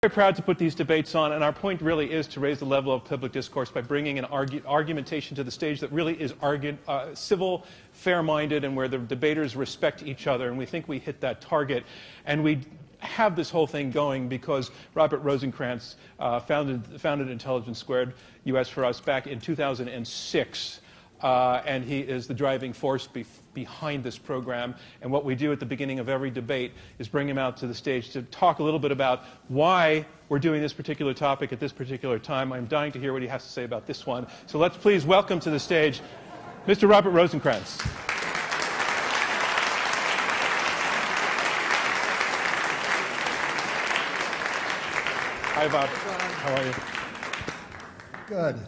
Very proud to put these debates on, and our point really is to raise the level of public discourse by bringing an argumentation to the stage that really is civil, fair-minded, and where the debaters respect each other, and we think we hit that target. And we have this whole thing going because Robert Rosenkranz founded IntelligenceSquared US for us back in 2006. And he is the driving force behind this program. And what we do at the beginning of every debate is bring him out to the stage to talk a little bit about why we're doing this particular topic at this particular time. I'm dying to hear what he has to say about this one. So let's please welcome to the stage Mr. Robert Rosenkranz. Hi, Bob. How are you? Good.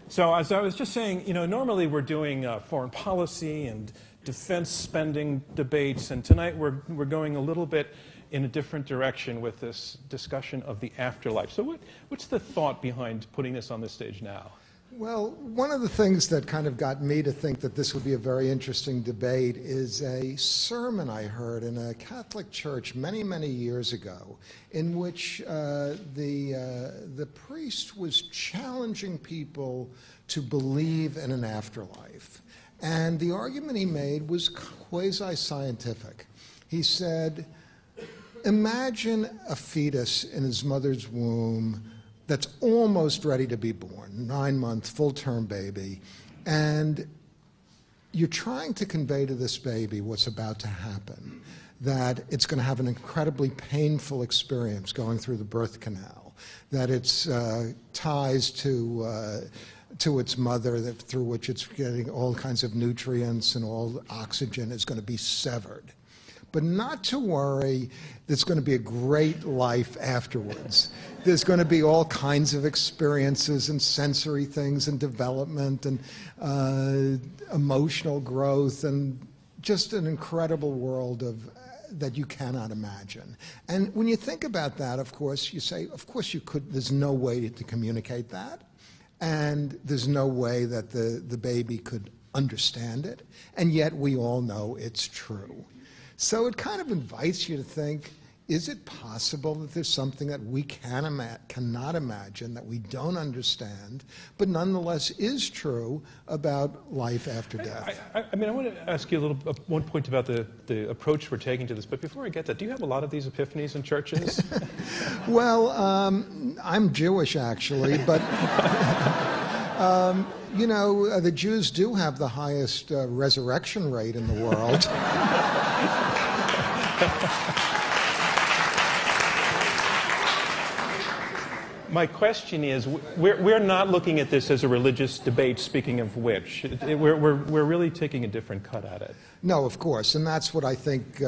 So as I was just saying, normally we're doing foreign policy and defense spending debates, and tonight we're going a little bit in a different direction with this discussion of the afterlife. So what's the thought behind putting this on this stage now? Well, one of the things that kind of got me to think that this would be a very interesting debate is a sermon I heard in a Catholic church many, many years ago, in which the priest was challenging people to believe in an afterlife. And the argument he made was quasi-scientific. He said, imagine a fetus in his mother's womb that's almost ready to be born, 9-month, full-term baby, and you're trying to convey to this baby what's about to happen, that it's going to have an incredibly painful experience going through the birth canal, that its ties to its mother, through which it's getting all kinds of nutrients and all oxygen is going to be severed. But not to worry, there's going to be a great life afterwards. There's going to be all kinds of experiences and sensory things and development and emotional growth and just an incredible world that you cannot imagine. And when you think about that, of course, you say, of course you could, there's no way to communicate that. And there's no way that the baby could understand it. And yet we all know it's true. So it kind of invites you to think, is it possible that there's something that we cannot imagine, that we don't understand, but nonetheless is true about life after death? I mean, I want to ask you one point about the approach we're taking to this, but before I get that, do you have a lot of these epiphanies in churches? Well, I'm Jewish, actually, but... the Jews do have the highest resurrection rate in the world. My question is, we're not looking at this as a religious debate, speaking of which. We're really taking a different cut at it. No, of course, and that's what I think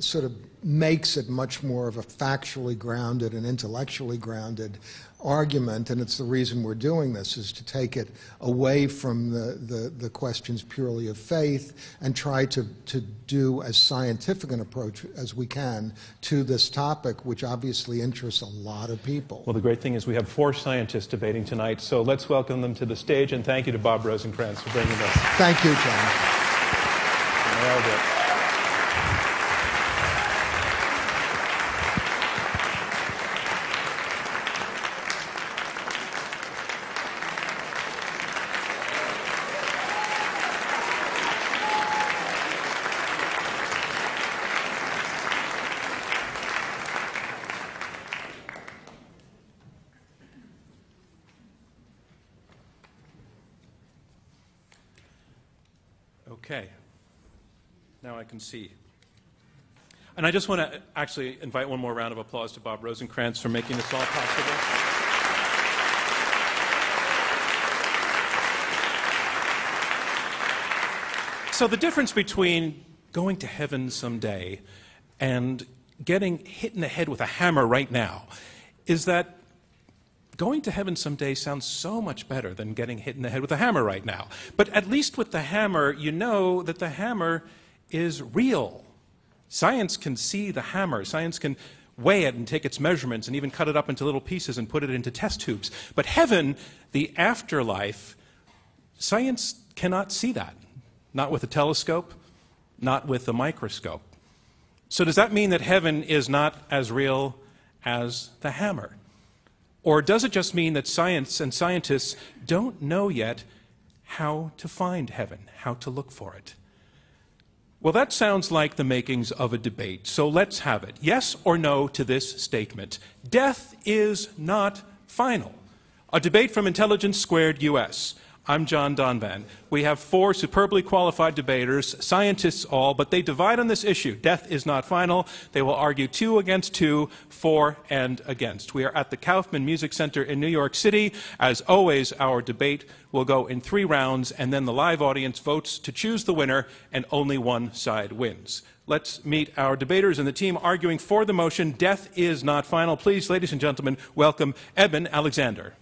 sort of makes it much more of a factually grounded and intellectually grounded argument, and it's the reason we're doing this, is to take it away from the questions purely of faith and try to do as scientific an approach as we can to this topic, which obviously interests a lot of people. Well, the great thing is we have 4 scientists debating tonight, so let's welcome them to the stage, and thank you to Bob Rosenkranz for bringing this. Thank you, John. Nailed it. Okay, now I can see. And I just want to actually invite one more round of applause to Bob Rosenkranz for making this all possible. So the difference between going to heaven someday and getting hit in the head with a hammer right now is that going to heaven someday sounds so much better than getting hit in the head with a hammer right now. But at least with the hammer, you know that the hammer is real. Science can see the hammer. Science can weigh it and take its measurements and even cut it up into little pieces and put it into test tubes. But heaven, the afterlife, science cannot see that. Not with a telescope, not with a microscope. So does that mean that heaven is not as real as the hammer? Or does it just mean that science and scientists don't know yet how to find heaven, how to look for it? Well, that sounds like the makings of a debate, so let's have it. Yes or no to this statement: death is not final. A debate from IntelligenceSquared US. I'm John Donvan. We have 4 superbly qualified debaters, scientists all, but they divide on this issue. Death is not final. They will argue 2 against 2, for and against. We are at the Kaufman Music Center in New York City. As always, our debate will go in 3 rounds, and then the live audience votes to choose the winner, and only one side wins. Let's meet our debaters and the team arguing for the motion, death is not final. Please, ladies and gentlemen, welcome Eben Alexander.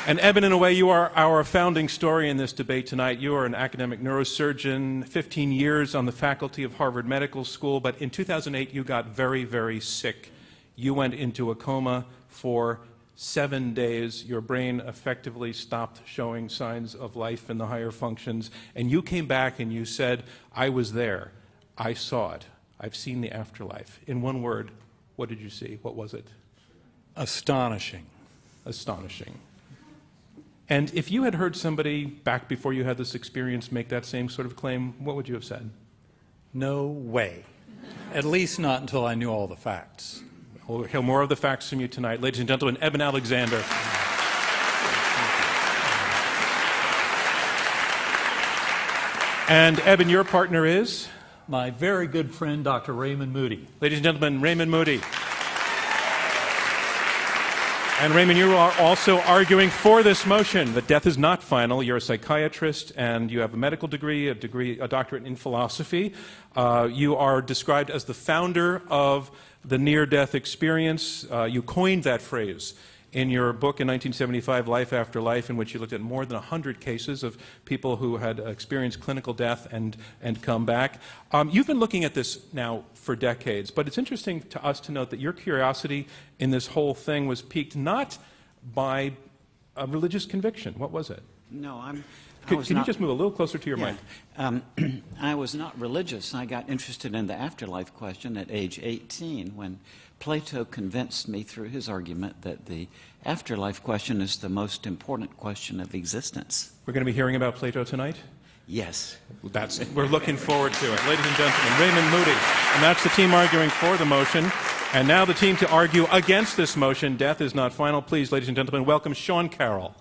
And Eben, in a way, you are our founding story in this debate tonight. You are an academic neurosurgeon, 15 years on the faculty of Harvard Medical School, but in 2008 you got very, very sick. You went into a coma for 7 days. Your brain effectively stopped showing signs of life in the higher functions, and you came back and you said, I was there. I saw it. I've seen the afterlife. In one word, what did you see? What was it? Astonishing. Astonishing. And if you had heard somebody back before you had this experience make that same sort of claim, what would you have said? No way. At least not until I knew all the facts. We'll hear more of the facts from you tonight. Ladies and gentlemen, Eben Alexander. And Eben, your partner is? My very good friend, Dr. Raymond Moody. Ladies and gentlemen, Raymond Moody. And Raymond, you are also arguing for this motion that death is not final. You're a psychiatrist and you have a medical degree, a doctorate in philosophy. You are described as the founder of the near-death experience. You coined that phrase in your book in 1975, Life After Life, in which you looked at more than 100 cases of people who had experienced clinical death and come back. You've been looking at this now for decades, but it's interesting to us to note that your curiosity in this whole thing was piqued not by a religious conviction. What was it? No, Can you just move a little closer to your mic? I was not religious. I got interested in the afterlife question at age 18 when Plato convinced me through his argument that the afterlife question is the most important question of existence. We're going to be hearing about Plato tonight? Yes. We're looking forward to it. Ladies and gentlemen, Raymond Moody. And that's the team arguing for the motion. And now the team to argue against this motion, death is not final. Please, ladies and gentlemen, welcome Sean Carroll.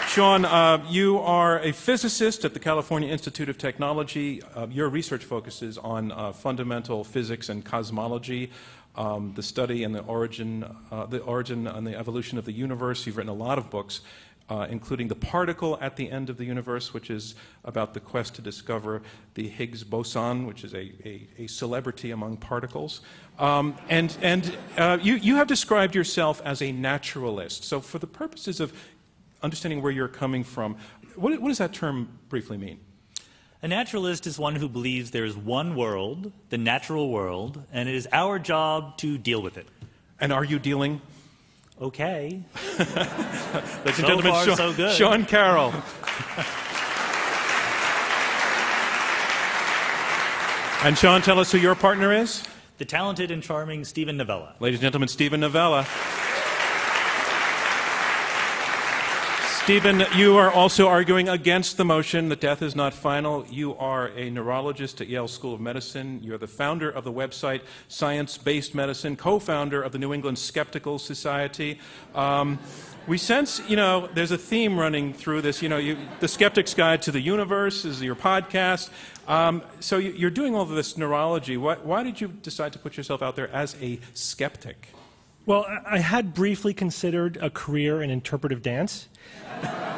Sean, you are a physicist at the California Institute of Technology. Your research focuses on fundamental physics and cosmology, the study and the origin and the evolution of the universe. You've written a lot of books, including The Particle at the End of the Universe, which is about the quest to discover the Higgs boson, which is a celebrity among particles. You have described yourself as a naturalist. So for the purposes of understanding where you're coming from, what does that term briefly mean? A naturalist is one who believes there is one world, the natural world, and it is our job to deal with it. And are you dealing? Okay. Ladies and gentlemen, so good. Sean Carroll. And Sean, tell us who your partner is? The talented and charming Stephen Novella. Ladies and gentlemen, Stephen Novella. Stephen, you are also arguing against the motion that death is not final. You are a neurologist at Yale School of Medicine. You're the founder of the website Science-Based Medicine, co-founder of the New England Skeptical Society. We sense, there's a theme running through this. The Skeptic's Guide to the Universe is your podcast. So you're doing all of this neurology. Why did you decide to put yourself out there as a skeptic? Well, I had briefly considered a career in interpretive dance,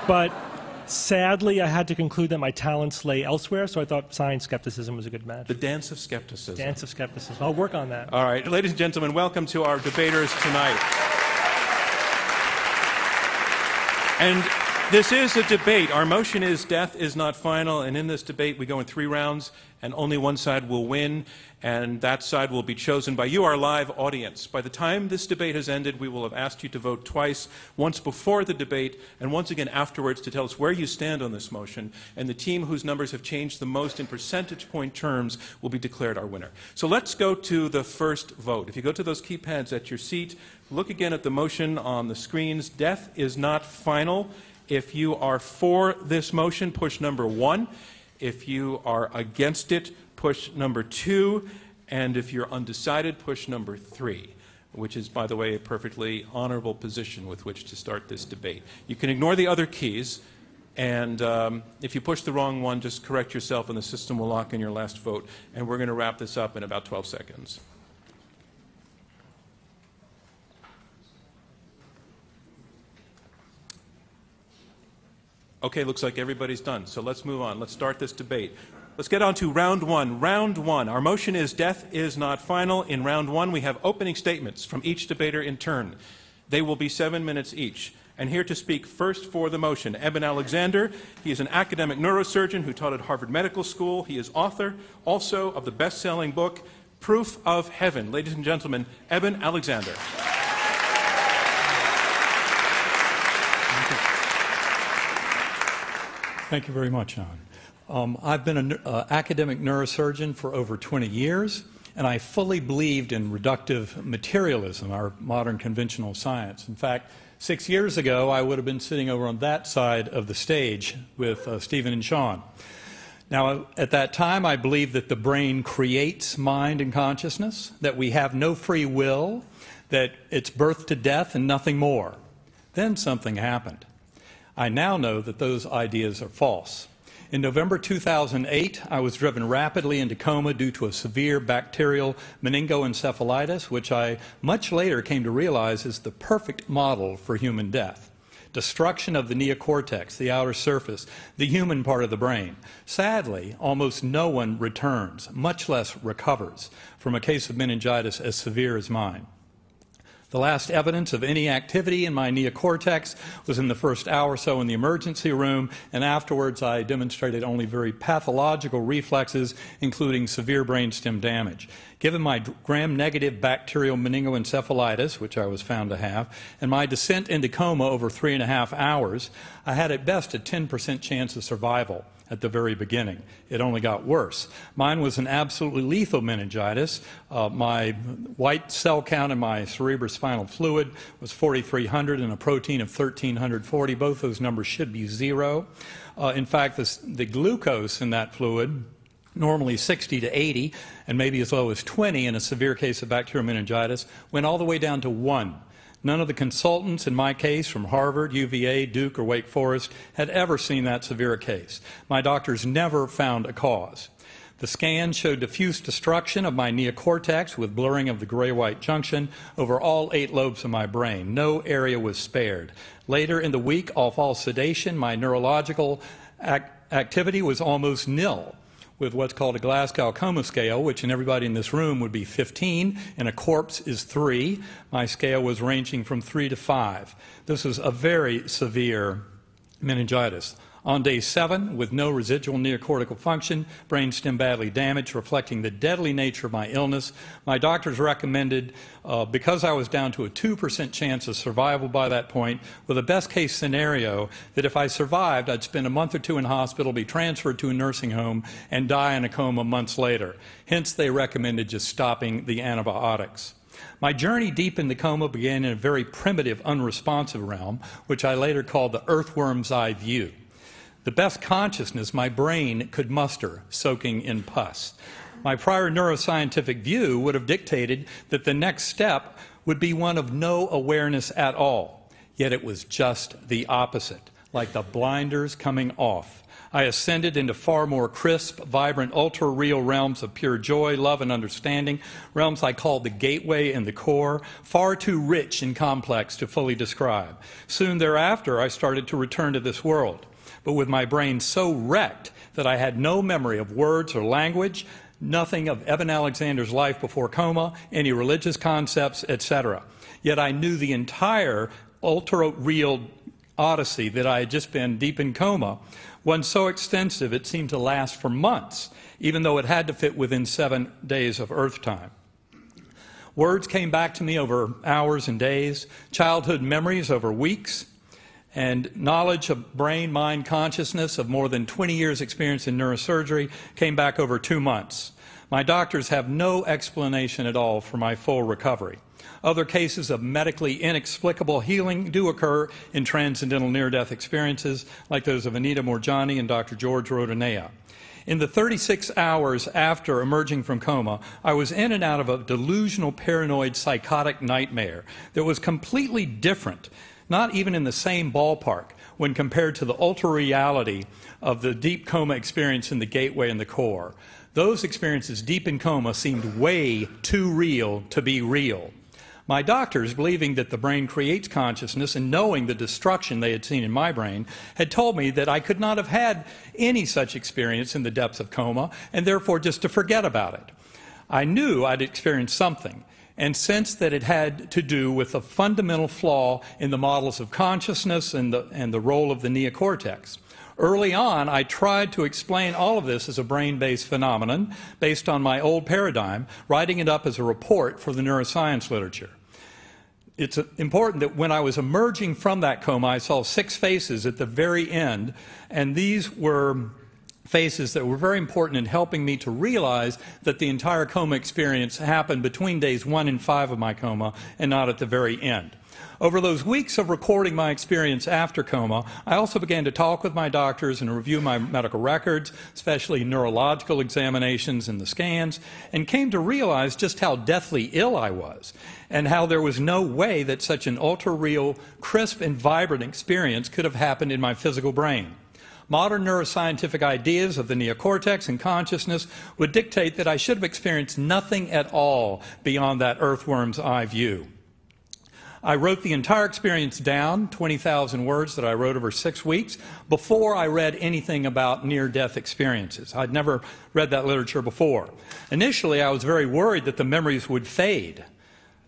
but sadly I had to conclude that my talents lay elsewhere, so I thought science skepticism was a good match. The dance of skepticism. Dance of skepticism. I'll work on that. All right. Ladies and gentlemen, welcome to our debaters tonight. And This is a debate. Our motion is death is not final, and in this debate we go in 3 rounds, and only one side will win, and that side will be chosen by you, our live audience. By the time this debate has ended, we will have asked you to vote twice, once before the debate and once again afterwards, to tell us where you stand on this motion, and the team whose numbers have changed the most in percentage point terms will be declared our winner. So let's go to the first vote. If you go to those keypads at your seat, look again at the motion on the screens. Death is not final. If you are for this motion, push number 1. If you are against it, push number 2. And if you're undecided, push number 3, which is, by the way, a perfectly honorable position with which to start this debate. You can ignore the other keys, and if you push the wrong one, just correct yourself and the system will lock in your last vote. And we're going to wrap this up in about 12 seconds. Okay, looks like everybody's done, so let's move on. Let's start this debate. Let's get on to round 1. Round 1. Our motion is death is not final. In round 1, we have opening statements from each debater in turn. They will be 7 minutes each. And here to speak first for the motion, Eben Alexander. He is an academic neurosurgeon who taught at Harvard Medical School. He is author also of the best-selling book, Proof of Heaven. Ladies and gentlemen, Eben Alexander. Thank you very much, John. I've been an academic neurosurgeon for over 20 years, and I fully believed in reductive materialism, our modern conventional science. In fact, 6 years ago, I would have been sitting over on that side of the stage with Stephen and Sean. Now, at that time, I believed that the brain creates mind and consciousness, that we have no free will, that it's birth to death and nothing more. Then something happened. I now know that those ideas are false. In November 2008, I was driven rapidly into coma due to a severe bacterial meningoencephalitis, which I much later came to realize is the perfect model for human death. Destruction of the neocortex, the outer surface, the human part of the brain. Sadly, almost no one returns, much less recovers, from a case of meningitis as severe as mine. The last evidence of any activity in my neocortex was in the first hour or so in the emergency room, and afterwards I demonstrated only very pathological reflexes, including severe brainstem damage. Given my gram-negative bacterial meningoencephalitis, which I was found to have, and my descent into coma over 3.5 hours, I had at best a 10% chance of survival at the very beginning. It only got worse. Mine was an absolutely lethal meningitis. My white cell count in my cerebrospinal fluid was 4,300 and a protein of 1,340. Both those numbers should be 0. In fact, the glucose in that fluid, normally 60 to 80, and maybe as low as 20 in a severe case of bacterial meningitis, went all the way down to 1. None of the consultants in my case from Harvard, UVA, Duke, or Wake Forest had ever seen that severe a case. My doctors never found a cause. The scan showed diffuse destruction of my neocortex with blurring of the gray-white junction over all 8 lobes of my brain. No area was spared. Later in the week, off all sedation, my neurological activity was almost nil, with what's called a Glasgow Coma Scale, which in everybody in this room would be 15, and a corpse is 3. My scale was ranging from 3 to 5. This was a very severe meningitis. On day 7, with no residual neocortical function, brainstem badly damaged, reflecting the deadly nature of my illness, my doctors recommended, because I was down to a 2% chance of survival by that point, with a best-case scenario that if I survived, I'd spend a month or 2 in hospital, be transferred to a nursing home, and die in a coma months later. Hence, they recommended just stopping the antibiotics. My journey deep in the coma began in a very primitive, unresponsive realm, which I later called the earthworm's eye view. The best consciousness my brain could muster, soaking in pus. My prior neuroscientific view would have dictated that the next step would be one of no awareness at all. Yet it was just the opposite, like the blinders coming off. I ascended into far more crisp, vibrant, ultra-real realms of pure joy, love, and understanding, realms I called the gateway and the core, far too rich and complex to fully describe. Soon thereafter, I started to return to this world, but with my brain so wrecked that I had no memory of words or language, nothing of Eben Alexander's life before coma, any religious concepts, etc. Yet I knew the entire ultra-real odyssey that I had just been deep in coma, one so extensive it seemed to last for months, even though it had to fit within 7 days of Earth time. Words came back to me over hours and days, childhood memories over weeks, and knowledge of brain, mind, consciousness of more than 20 years' experience in neurosurgery came back over 2 months. My doctors have no explanation at all for my full recovery. Other cases of medically inexplicable healing do occur in transcendental near-death experiences, like those of Anita Morjani and Dr. George Rodanea. In the 36 hours after emerging from coma, I was in and out of a delusional, paranoid, psychotic nightmare that was completely different, not even in the same ballpark, when compared to the ultra-reality of the deep coma experience in the gateway and the core. Those experiences deep in coma seemed way too real to be real. My doctors, believing that the brain creates consciousness and knowing the destruction they had seen in my brain, had told me that I could not have had any such experience in the depths of coma, and therefore just to forget about it. I knew I'd experienced something, and sensed that it had to do with a fundamental flaw in the models of consciousness and the role of the neocortex. Early on, I tried to explain all of this as a brain-based phenomenon based on my old paradigm, writing it up as a report for the neuroscience literature. It's important that when I was emerging from that coma, I saw 6 faces at the very end, and these were faces that were very important in helping me to realize that the entire coma experience happened between days 1 and 5 of my coma and not at the very end. Over those weeks of recording my experience after coma, I also began to talk with my doctors and review my medical records, especially neurological examinations and the scans, and came to realize just how deathly ill I was, and how there was no way that such an ultra-real, crisp and vibrant experience could have happened in my physical brain. Modern neuroscientific ideas of the neocortex and consciousness would dictate that I should have experienced nothing at all beyond that earthworm's eye view. I wrote the entire experience down, 20,000 words that I wrote over 6 weeks, before I read anything about near-death experiences. I'd never read that literature before. Initially, I was very worried that the memories would fade.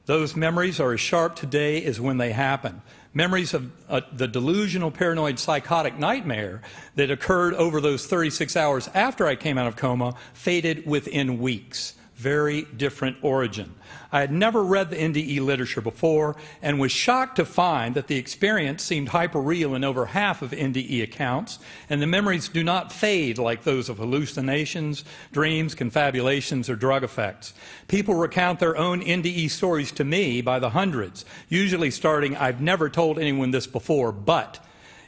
Those memories are as sharp today as when they happened. Memories of the delusional, paranoid, psychotic nightmare that occurred over those 36 hours after I came out of coma faded within weeks. Very different origin. I had never read the NDE literature before and was shocked to find that the experience seemed hyper-real in over half of NDE accounts, and the memories do not fade like those of hallucinations, dreams, confabulations, or drug effects. People recount their own NDE stories to me by the hundreds, usually starting, "I've never told anyone this before, but,"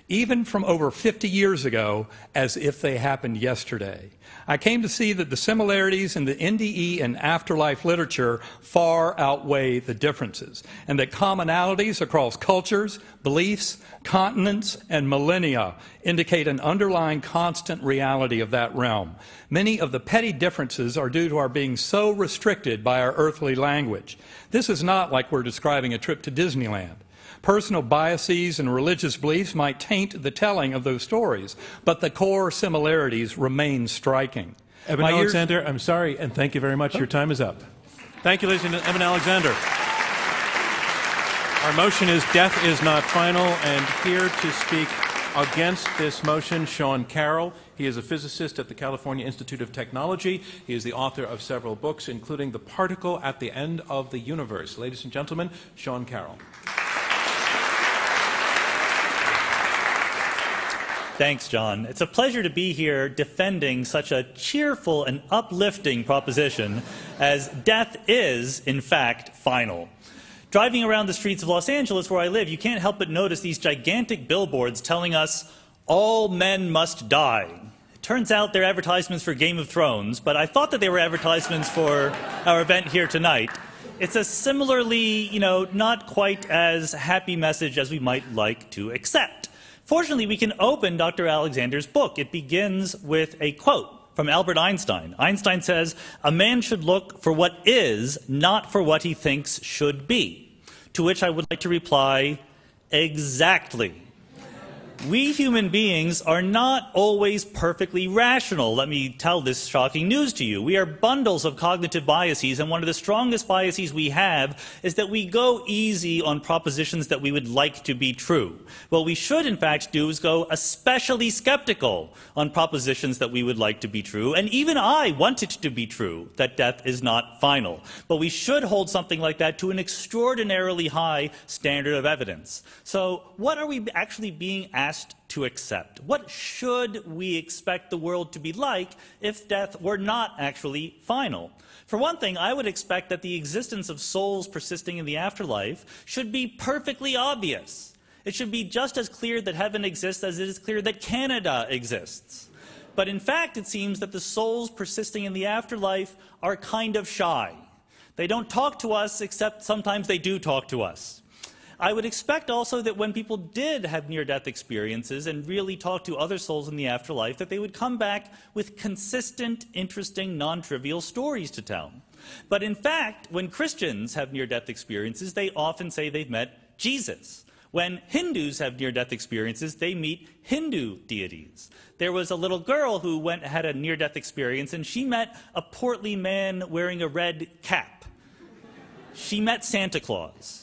even from over 50 years ago, as if they happened yesterday. I came to see that the similarities in the NDE and afterlife literature far outweigh the differences, and that commonalities across cultures, beliefs, continents, and millennia indicate an underlying constant reality of that realm. Many of the petty differences are due to our being so restricted by our earthly language. This is not like we're describing a trip to Disneyland. Personal biases and religious beliefs might taint the telling of those stories, but the core similarities remain striking. Eben Alexander, I'm sorry, and thank you very much. Your time is up. Thank you, ladies and gentlemen. Eben Alexander. Our motion is death is not final, and here to speak against this motion, Sean Carroll. He is a physicist at the California Institute of Technology. He is the author of several books, including The Particle at the End of the Universe. Ladies and gentlemen, Sean Carroll. Thanks, John. It's a pleasure to be here defending such a cheerful and uplifting proposition as death is, in fact, final. Driving around the streets of Los Angeles, where I live, you can't help but notice these gigantic billboards telling us, "All men must die." It turns out they're advertisements for Game of Thrones, but I thought that they were advertisements for our event here tonight. It's a similarly, not quite as happy message as we might like to accept. Fortunately, we can open Dr. Alexander's book. It begins with a quote from Albert Einstein. Einstein says, "A man should look for what is, not for what he thinks should be." To which I would like to reply, exactly. We human beings are not always perfectly rational. Let me tell this shocking news to you. We are bundles of cognitive biases, and one of the strongest biases we have is that we go easy on propositions that we would like to be true. What we should, in fact, do is go especially skeptical on propositions that we would like to be true, and even I want it to be true that death is not final. But we should hold something like that to an extraordinarily high standard of evidence. So what are we actually being asked to accept? What should we expect the world to be like if death were not actually final? For one thing, I would expect that the existence of souls persisting in the afterlife should be perfectly obvious. It should be just as clear that heaven exists as it is clear that Canada exists. But in fact, it seems that the souls persisting in the afterlife are kind of shy. They don't talk to us, except sometimes they do talk to us. I would expect also that when people did have near-death experiences and really talk to other souls in the afterlife, that they would come back with consistent, interesting, non-trivial stories to tell. But in fact, when Christians have near-death experiences, they often say they've met Jesus. When Hindus have near-death experiences, they meet Hindu deities. There was a little girl who had a near-death experience, and she met a portly man wearing a red cap. She met Santa Claus.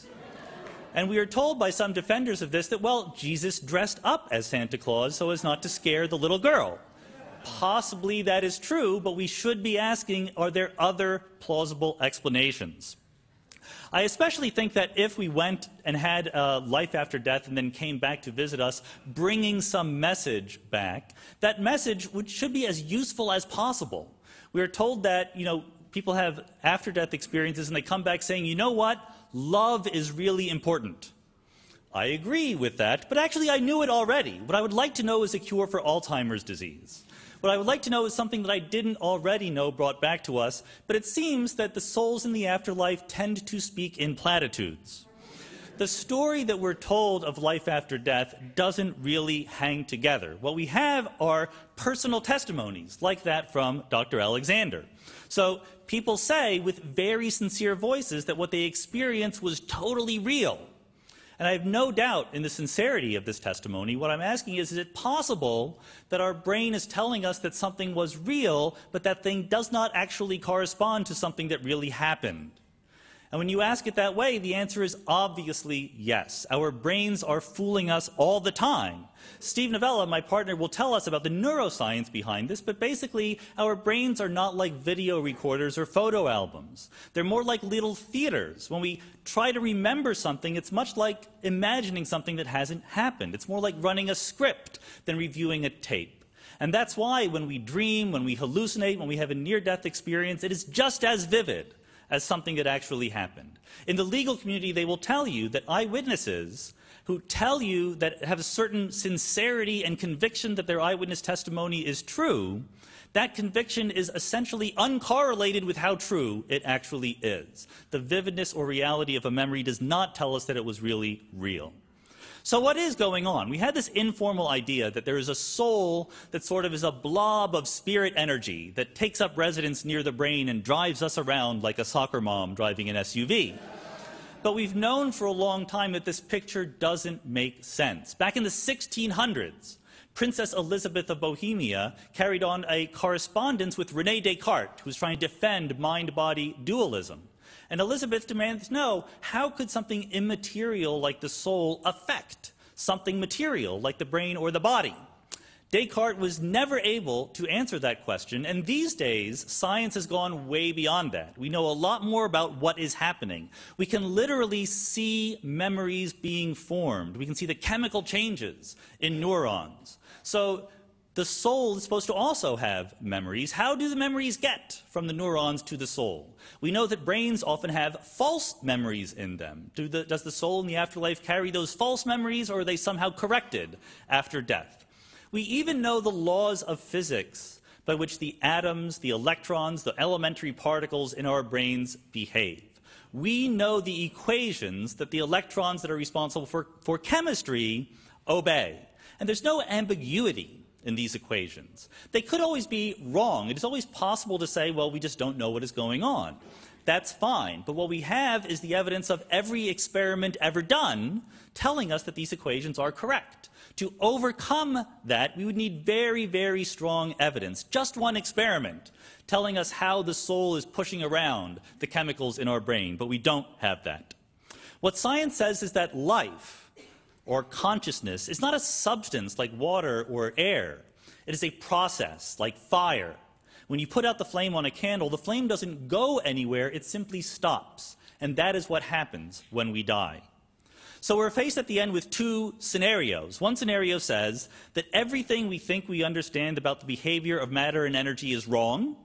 And we are told by some defenders of this that, well, Jesus dressed up as Santa Claus so as not to scare the little girl. Possibly that is true, but we should be asking, are there other plausible explanations? I especially think that if we went and had life after death and then came back to visit us, bringing some message back, that message should be as useful as possible. We are told that, people have after-death experiences and they come back saying, you know what? Love is really important. I agree with that, but actually I knew it already. What I would like to know is a cure for Alzheimer's disease. What I would like to know is something that I didn't already know brought back to us, but it seems that the souls in the afterlife tend to speak in platitudes. The story that we're told of life after death doesn't really hang together. What we have are personal testimonies, like that from Dr. Alexander. So people say with very sincere voices that what they experienced was totally real. And I have no doubt in the sincerity of this testimony. What I'm asking is it possible that our brain is telling us that something was real, but that thing does not actually correspond to something that really happened? And when you ask it that way, the answer is obviously yes. Our brains are fooling us all the time. Steve Novella, my partner, will tell us about the neuroscience behind this, but basically our brains are not like video recorders or photo albums. They're more like little theaters. When we try to remember something, it's much like imagining something that hasn't happened. It's more like running a script than reviewing a tape. And that's why when we dream, when we hallucinate, when we have a near-death experience, it is just as vivid as something that actually happened. In the legal community, they will tell you that eyewitnesses who tell you that have a certain sincerity and conviction that their eyewitness testimony is true, that conviction is essentially uncorrelated with how true it actually is. The vividness or reality of a memory does not tell us that it was really real. So what is going on? We had this informal idea that there is a soul that sort of is a blob of spirit energy that takes up residence near the brain and drives us around like a soccer mom driving an SUV. But we've known for a long time that this picture doesn't make sense. Back in the 1600s, Princess Elizabeth of Bohemia carried on a correspondence with René Descartes, who was trying to defend mind-body dualism. And Elizabeth demanded to know, how could something immaterial like the soul affect something material like the brain or the body? Descartes was never able to answer that question, and these days, science has gone way beyond that. We know a lot more about what is happening. We can literally see memories being formed. We can see the chemical changes in neurons. So the soul is supposed to also have memories. How do the memories get from the neurons to the soul? We know that brains often have false memories in them. Does the soul in the afterlife carry those false memories, or are they somehow corrected after death? We even know the laws of physics by which the atoms, the electrons, the elementary particles in our brains behave. We know the equations that the electrons that are responsible for chemistry obey. And there's no ambiguity in these equations. They could always be wrong. It is always possible to say, well, we just don't know what is going on. That's fine. But what we have is the evidence of every experiment ever done telling us that these equations are correct. To overcome that, we would need very, very strong evidence. Just one experiment telling us how the soul is pushing around the chemicals in our brain, but we don't have that. What science says is that life, or consciousness, is not a substance like water or air. It is a process like fire. When you put out the flame on a candle, the flame doesn't go anywhere, it simply stops. And that is what happens when we die. So we're faced at the end with two scenarios. One scenario says that everything we think we understand about the behavior of matter and energy is wrong,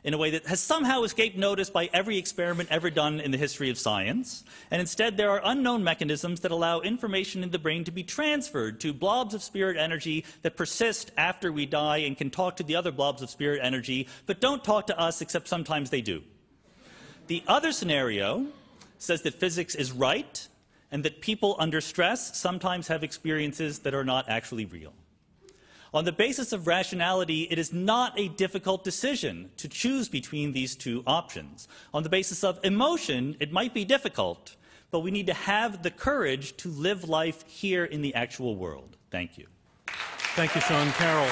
in a way that has somehow escaped notice by every experiment ever done in the history of science. And instead, there are unknown mechanisms that allow information in the brain to be transferred to blobs of spirit energy that persist after we die and can talk to the other blobs of spirit energy, but don't talk to us, except sometimes they do. The other scenario says that physics is right and that people under stress sometimes have experiences that are not actually real. On the basis of rationality, it is not a difficult decision to choose between these two options. On the basis of emotion, it might be difficult, but we need to have the courage to live life here in the actual world. Thank you. Thank you, Sean Carroll.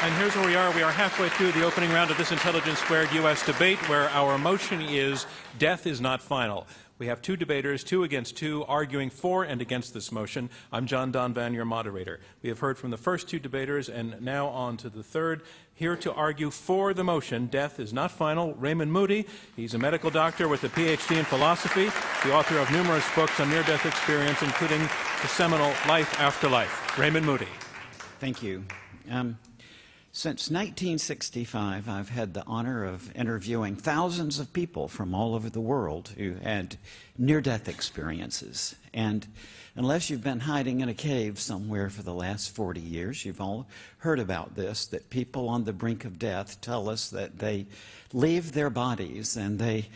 And here's where we are. We are halfway through the opening round of this Intelligence Squared U.S. debate, where our motion is death is not final. We have two debaters, 2 against 2, arguing for and against this motion. I'm John Donvan, your moderator. We have heard from the first 2 debaters, and now on to the third. Here to argue for the motion, death is not final, Raymond Moody. He's a medical doctor with a Ph.D. in philosophy, the author of numerous books on near-death experience, including the seminal Life After Life. Raymond Moody. Thank you. Since 1965, I've had the honor of interviewing thousands of people from all over the world who had near-death experiences. And unless you've been hiding in a cave somewhere for the last 40 years, you've all heard about this, that people on the brink of death tell us that they leave their bodies and they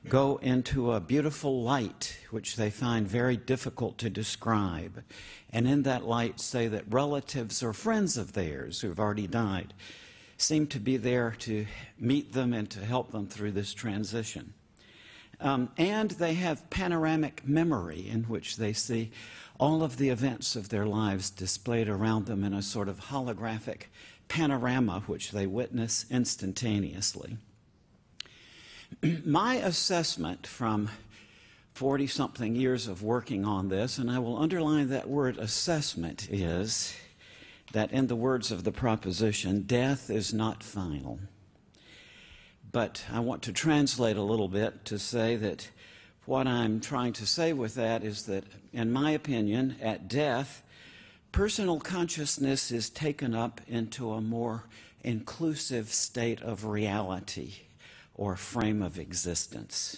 go into a beautiful light, which they find very difficult to describe. And in that light say that relatives or friends of theirs who've already died seem to be there to meet them and to help them through this transition. And they have panoramic memory, in which they see all of the events of their lives displayed around them in a sort of holographic panorama, which they witness instantaneously. My assessment from 40-something years of working on this, and I will underline that word assessment, is that in the words of the proposition, death is not final. But I want to translate a little bit to say that what I'm trying to say with that is that, in my opinion, at death, personal consciousness is taken up into a more inclusive state of reality or frame of existence,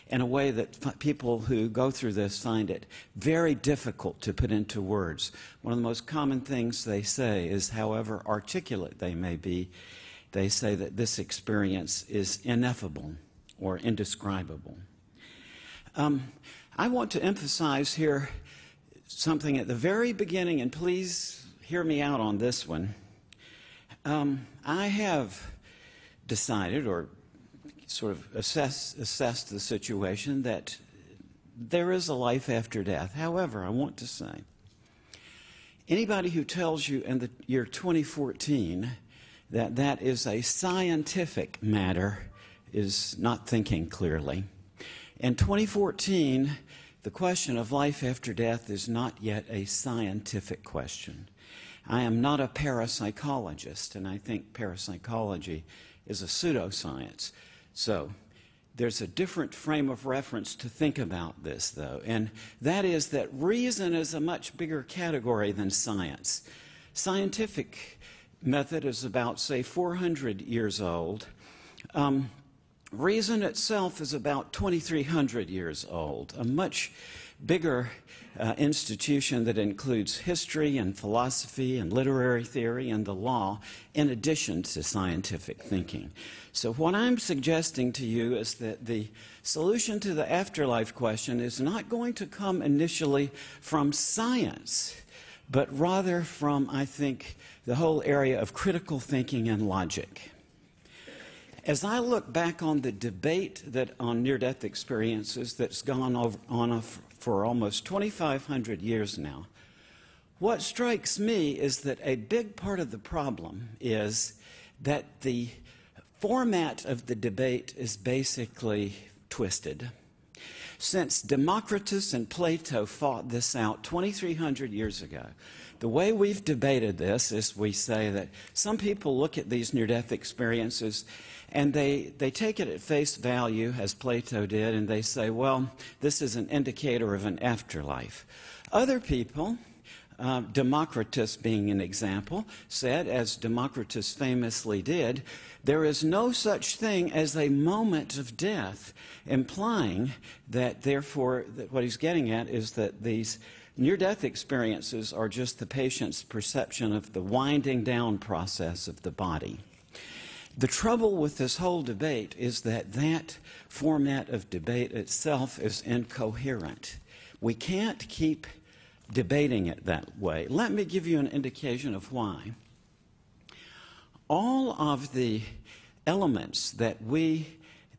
in a way that people who go through this find it very difficult to put into words. One of the most common things they say is, however articulate they may be, they say that this experience is ineffable or indescribable. I want to emphasize here something at the very beginning, and please hear me out on this one. I have decided, or sort of assessed the situation, that there is a life after death. However, I want to say, anybody who tells you in the year 2014 that that is a scientific matter is not thinking clearly. In 2014, the question of life after death is not yet a scientific question. I am not a parapsychologist, and I think parapsychology is a pseudoscience. So there's a different frame of reference to think about this, though, and that is that reason is a much bigger category than science. Scientific method is about, say, 400 years old. Reason itself is about 2,300 years old, a much bigger institution that includes history and philosophy and literary theory and the law, in addition to scientific thinking. So what I'm suggesting to you is that the solution to the afterlife question is not going to come initially from science, but rather from, I think, the whole area of critical thinking and logic. As I look back on the debate on near-death experiences that's gone on for almost 2,500 years now, what strikes me is that a big part of the problem is that the format of the debate is basically twisted. Since Democritus and Plato fought this out 2,300 years ago, the way we've debated this is we say that some people look at these near-death experiences and they take it at face value, as Plato did, and they say, well, this is an indicator of an afterlife. Other people, Democritus being an example, said, as Democritus famously did, there is no such thing as a moment of death, implying that, therefore, that what he's getting at is that these near-death experiences are just the patient's perception of the winding down process of the body. The trouble with this whole debate is that that format of debate itself is incoherent. We can't keep debating it that way. Let me give you an indication of why. All of the elements that we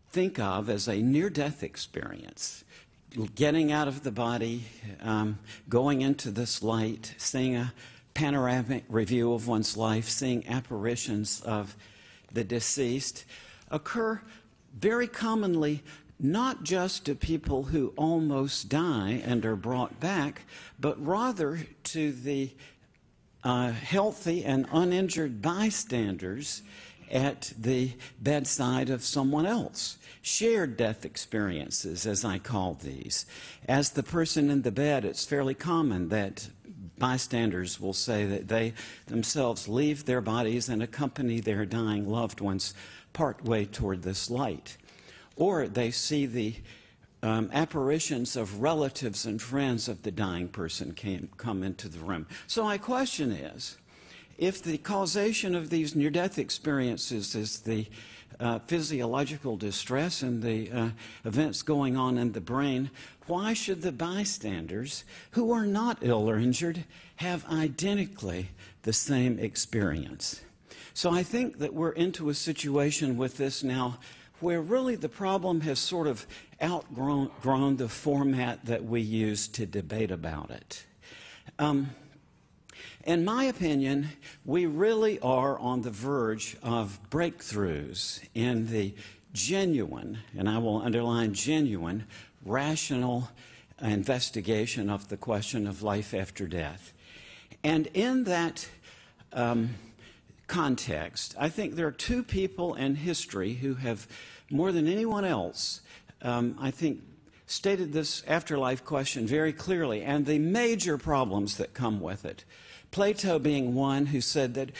think of as a near-death experience, getting out of the body, going into this light, seeing a panoramic review of one's life, seeing apparitions of the deceased, occur very commonly not just to people who almost die and are brought back, but rather to the healthy and uninjured bystanders at the bedside of someone else. Shared death experiences, as I call these. As the person in the bed, it's fairly common that bystanders will say that they themselves leave their bodies and accompany their dying loved ones partway toward this light. Or they see the apparitions of relatives and friends of the dying person come into the room. So my question is, if the causation of these near-death experiences is the physiological distress and the events going on in the brain, why should the bystanders who are not ill or injured have identically the same experience? So I think that we're into a situation with this now where really the problem has sort of outgrown the format that we use to debate about it. In my opinion, we really are on the verge of breakthroughs in the genuine, and I will underline genuine, rational investigation of the question of life after death. And in that context, I think there are two people in history who have, more than anyone else, I think, stated this afterlife question very clearly and the major problems that come with it. Plato being one who said that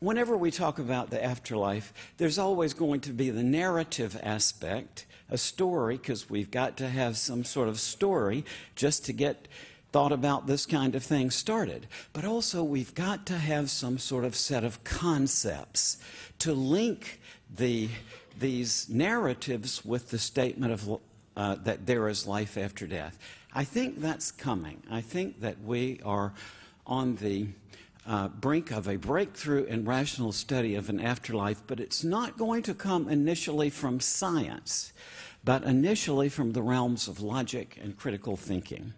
whenever we talk about the afterlife, there's always going to be the narrative aspect, a story, because we've got to have some sort of story just to get thought about this kind of thing started. But also we've got to have some sort of set of concepts to link these narratives with the statement of that there is life after death. I think that's coming. I think that we are on the brink of a breakthrough in rational study of an afterlife, but it's not going to come initially from science, but initially from the realms of logic and critical thinking.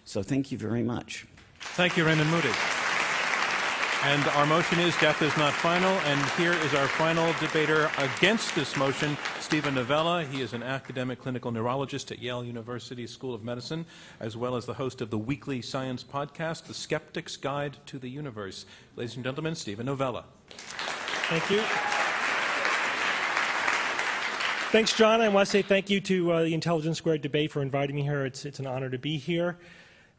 So thank you very much. Thank you, Raymond Moody. And our motion is death is not final. And here is our final debater against this motion, Stephen Novella. He is an academic clinical neurologist at Yale University School of Medicine, as well as the host of the weekly science podcast, The Skeptic's Guide to the Universe. Ladies and gentlemen, Stephen Novella. Thank you. Thanks, John. I want to say thank you to the Intelligence Squared Debate for inviting me here. It's an honor to be here.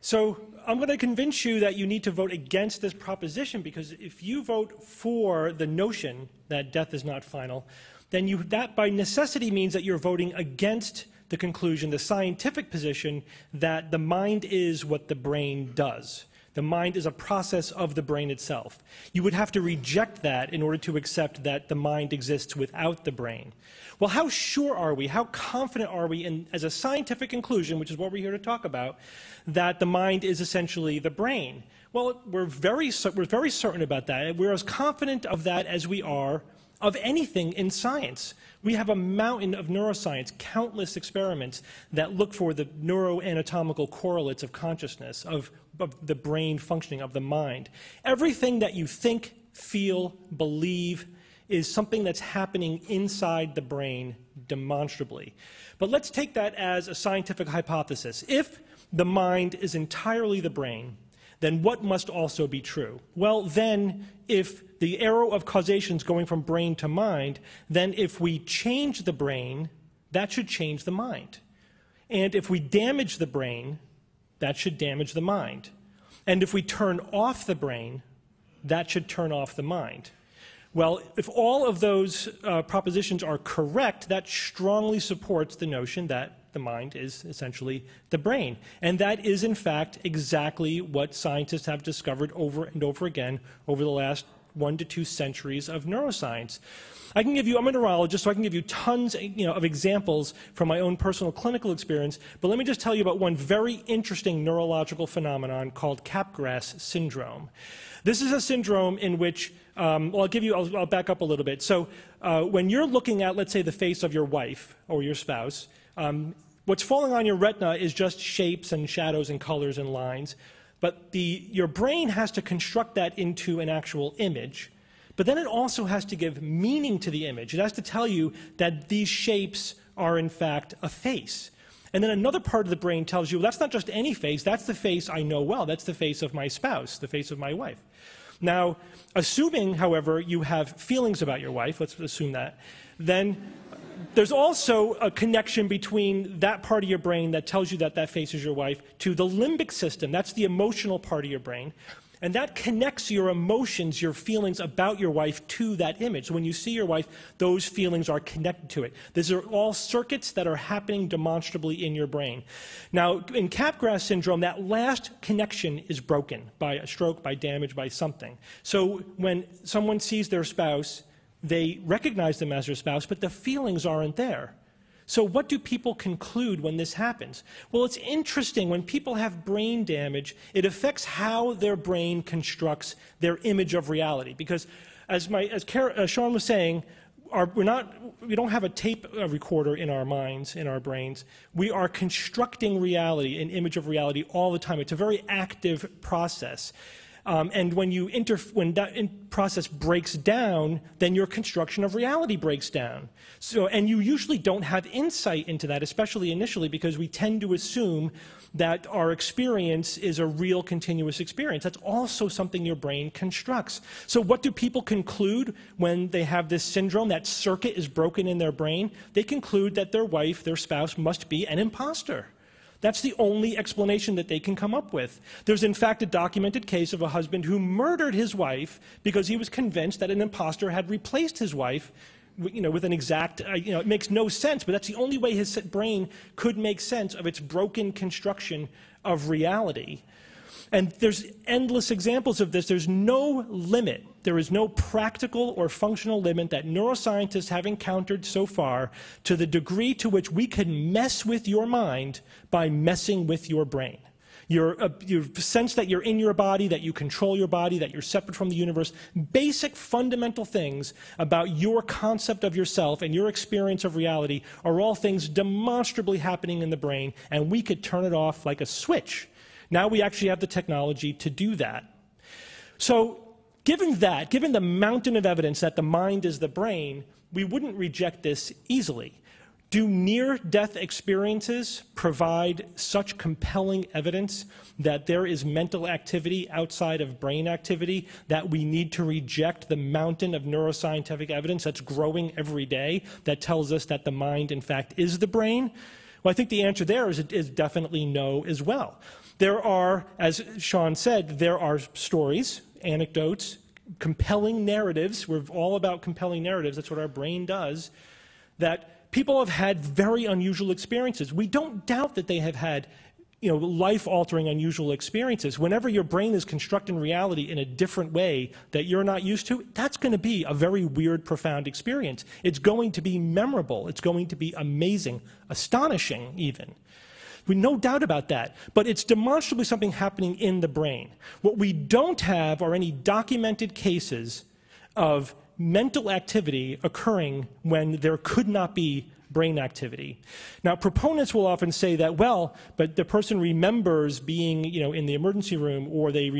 So I'm going to convince you that you need to vote against this proposition, because if you vote for the notion that death is not final, then that by necessity means that you're voting against the conclusion, the scientific position, that the mind is what the brain does. The mind is a process of the brain itself. You would have to reject that in order to accept that the mind exists without the brain. Well, how sure are we, how confident are we as a scientific conclusion, which is what we're here to talk about, that the mind is essentially the brain? Well, we're very certain about that. We're as confident of that as we are of anything in science. We have a mountain of neuroscience, countless experiments that look for the neuroanatomical correlates of consciousness, of the brain functioning, of the mind. Everything that you think, feel, believe is something that's happening inside the brain demonstrably. But let's take that as a scientific hypothesis. If the mind is entirely the brain, then what must also be true? Well, then, if the arrow of causation is going from brain to mind, then if we change the brain, that should change the mind. And if we damage the brain, that should damage the mind. And if we turn off the brain, that should turn off the mind. Well, if all of those propositions are correct, that strongly supports the notion that the mind is essentially the brain. And that is, in fact, exactly what scientists have discovered over and over again over the last 1 to 2 centuries of neuroscience. I can give you, I'm a neurologist, so I can give you tons of examples from my own personal clinical experience, but let me just tell you about one very interesting neurological phenomenon called Capgras syndrome. This is a syndrome in which, I'll back up a little bit. So when you're looking at, let's say, the face of your wife or your spouse, what's falling on your retina is just shapes and shadows and colors and lines, but your brain has to construct that into an actual image. But then it also has to give meaning to the image. It has to tell you that these shapes are, in fact, a face. And then another part of the brain tells you, well, that's not just any face, that's the face I know well. That's the face of my spouse, the face of my wife. Now, assuming, however, you have feelings about your wife, let's assume that, then there's also a connection between that part of your brain that tells you that that face is your wife to the limbic system. That's the emotional part of your brain. And that connects your emotions, your feelings about your wife to that image. So when you see your wife, those feelings are connected to it. These are all circuits that are happening demonstrably in your brain. Now, in Capgras syndrome, that last connection is broken by a stroke, by damage, by something. So when someone sees their spouse, they recognize them as their spouse, but the feelings aren't there. So what do people conclude when this happens? Well, it's interesting. When people have brain damage, it affects how their brain constructs their image of reality. Because as Sean was saying, we don't have a tape recorder in our minds, in our brains. We are constructing reality, an image of reality all the time. It's a very active process. And when that process breaks down, then your construction of reality breaks down. And you usually don't have insight into that, especially initially, because we tend to assume that our experience is a real continuous experience. That's also something your brain constructs. So what do people conclude when they have this syndrome, that circuit is broken in their brain? They conclude that their wife, their spouse, must be an imposter. That's the only explanation that they can come up with. There's, in fact, a documented case of a husband who murdered his wife because he was convinced that an imposter had replaced his wife, with an exact, it makes no sense, but that's the only way his brain could make sense of its broken construction of reality. And there's endless examples of this. There's no limit. There is no practical or functional limit that neuroscientists have encountered so far to the degree to which we can mess with your mind by messing with your brain. Your sense that you're in your body, that you control your body, that you're separate from the universe, basic fundamental things about your concept of yourself and your experience of reality are all things demonstrably happening in the brain, and we could turn it off like a switch. Now we actually have the technology to do that. So given the mountain of evidence that the mind is the brain, we wouldn't reject this easily. Do near-death experiences provide such compelling evidence that there is mental activity outside of brain activity that we need to reject the mountain of neuroscientific evidence that's growing every day that tells us that the mind, in fact, is the brain? Well, I think the answer there is definitely no as well. There are, as Sean said, there are stories, anecdotes, compelling narratives. We're all about compelling narratives. That's what our brain does. That people have had very unusual experiences. We don't doubt that they have had, life-altering, unusual experiences. Whenever your brain is constructing reality in a different way that you're not used to, that's going to be a very weird, profound experience. It's going to be memorable. It's going to be amazing, astonishing even. No doubt about that, but it's demonstrably something happening in the brain. What we don't have are any documented cases of mental activity occurring when there could not be brain activity. Now, proponents will often say that, well, but the person remembers being, in the emergency room, or they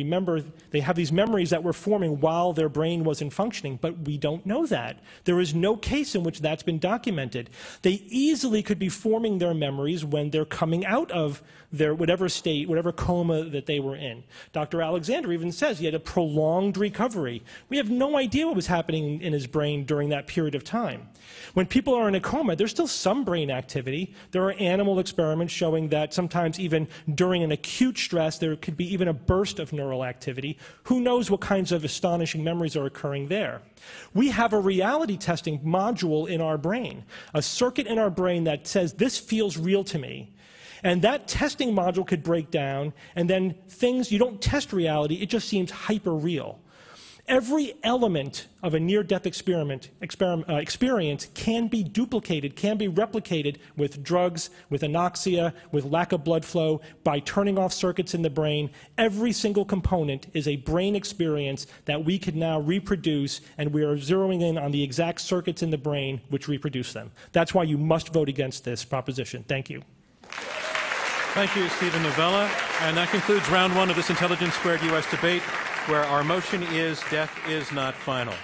have these memories that were forming while their brain wasn't functioning, but we don't know that. There is no case in which that's been documented. They easily could be forming their memories when they're coming out of their whatever state, whatever coma that they were in. Dr. Alexander even says he had a prolonged recovery. We have no idea what was happening in his brain during that period of time. When people are in a coma, there's still some brain activity. There are animal experiments showing that sometimes even during an acute stress, there could be even a burst of neural activity. Who knows what kinds of astonishing memories are occurring there? We have a reality testing module in our brain, a circuit in our brain that says, this feels real to me. And that testing module could break down, and then things, you don't test reality, it just seems hyper-real. Every element of a near-death experience can be duplicated, can be replicated with drugs, with anoxia, with lack of blood flow, by turning off circuits in the brain. Every single component is a brain experience that we can now reproduce, and we are zeroing in on the exact circuits in the brain which reproduce them. That's why you must vote against this proposition. Thank you. Thank you, Stephen Novella. And that concludes round one of this Intelligence Squared U.S. debate, where our motion is death is not final.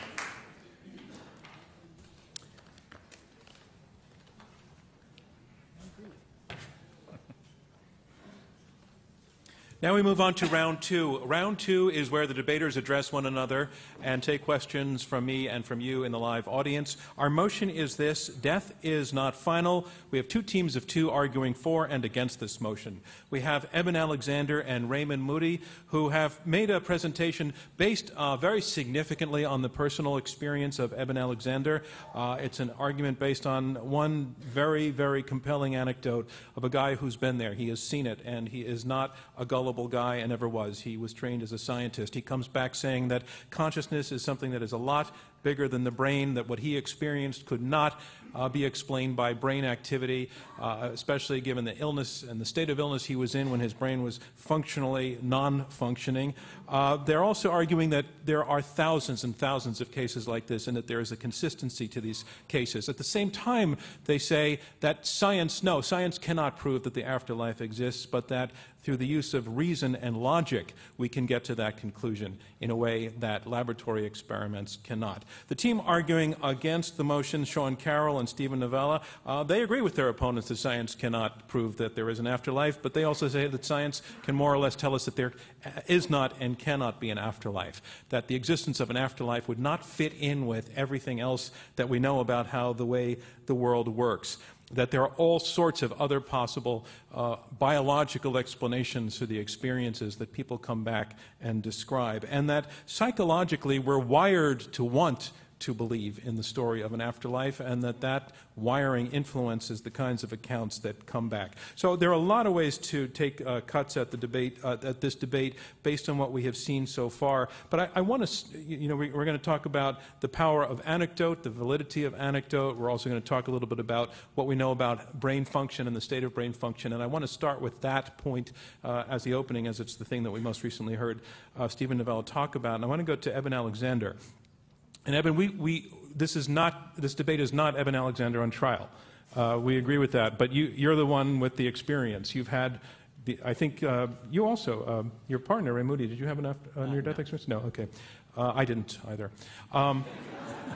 Now we move on to round two. Round two is where the debaters address one another and take questions from me and from you in the live audience. Our motion is this: death is not final. We have two teams of two arguing for and against this motion. We have Eben Alexander and Raymond Moody, who have made a presentation based very significantly on the personal experience of Eben Alexander. It's an argument based on one very, very compelling anecdote of a guy who's been there. He has seen it, and he is not a gullible guy and never was. He was trained as a scientist. He comes back saying that consciousness is something that is a lot bigger than the brain, that what he experienced could not be explained by brain activity, especially given the illness and the state of illness he was in when his brain was functionally non-functioning. They're also arguing that there are thousands and thousands of cases like this and that there is a consistency to these cases. At the same time, they say that science cannot prove that the afterlife exists, but that through the use of reason and logic, we can get to that conclusion in a way that laboratory experiments cannot. The team arguing against the motion, Sean Carroll and Stephen Novella, they agree with their opponents that science cannot prove that there is an afterlife, but they also say that science can more or less tell us that there is not and cannot be an afterlife, that the existence of an afterlife would not fit in with everything else that we know about how the way the world works, that there are all sorts of other possible biological explanations for the experiences that people come back and describe, and that psychologically we're wired to want to believe in the story of an afterlife, and that wiring influences the kinds of accounts that come back. So there are a lot of ways to take cuts at the debate, at this debate, based on what we have seen so far. But I want to, we're going to talk about the power of anecdote, the validity of anecdote. We're also going to talk a little bit about what we know about brain function and the state of brain function. And I want to start with that point as the opening, as it's the thing that we most recently heard Stephen Novella talk about. And I want to go to Eben Alexander. And Eben, this debate is not Eben Alexander on trial. We agree with that. But you're the one with the experience. You've had, I think, you also, your partner, Ray Moody, did you have enough near-death experience? No, okay. I didn't either.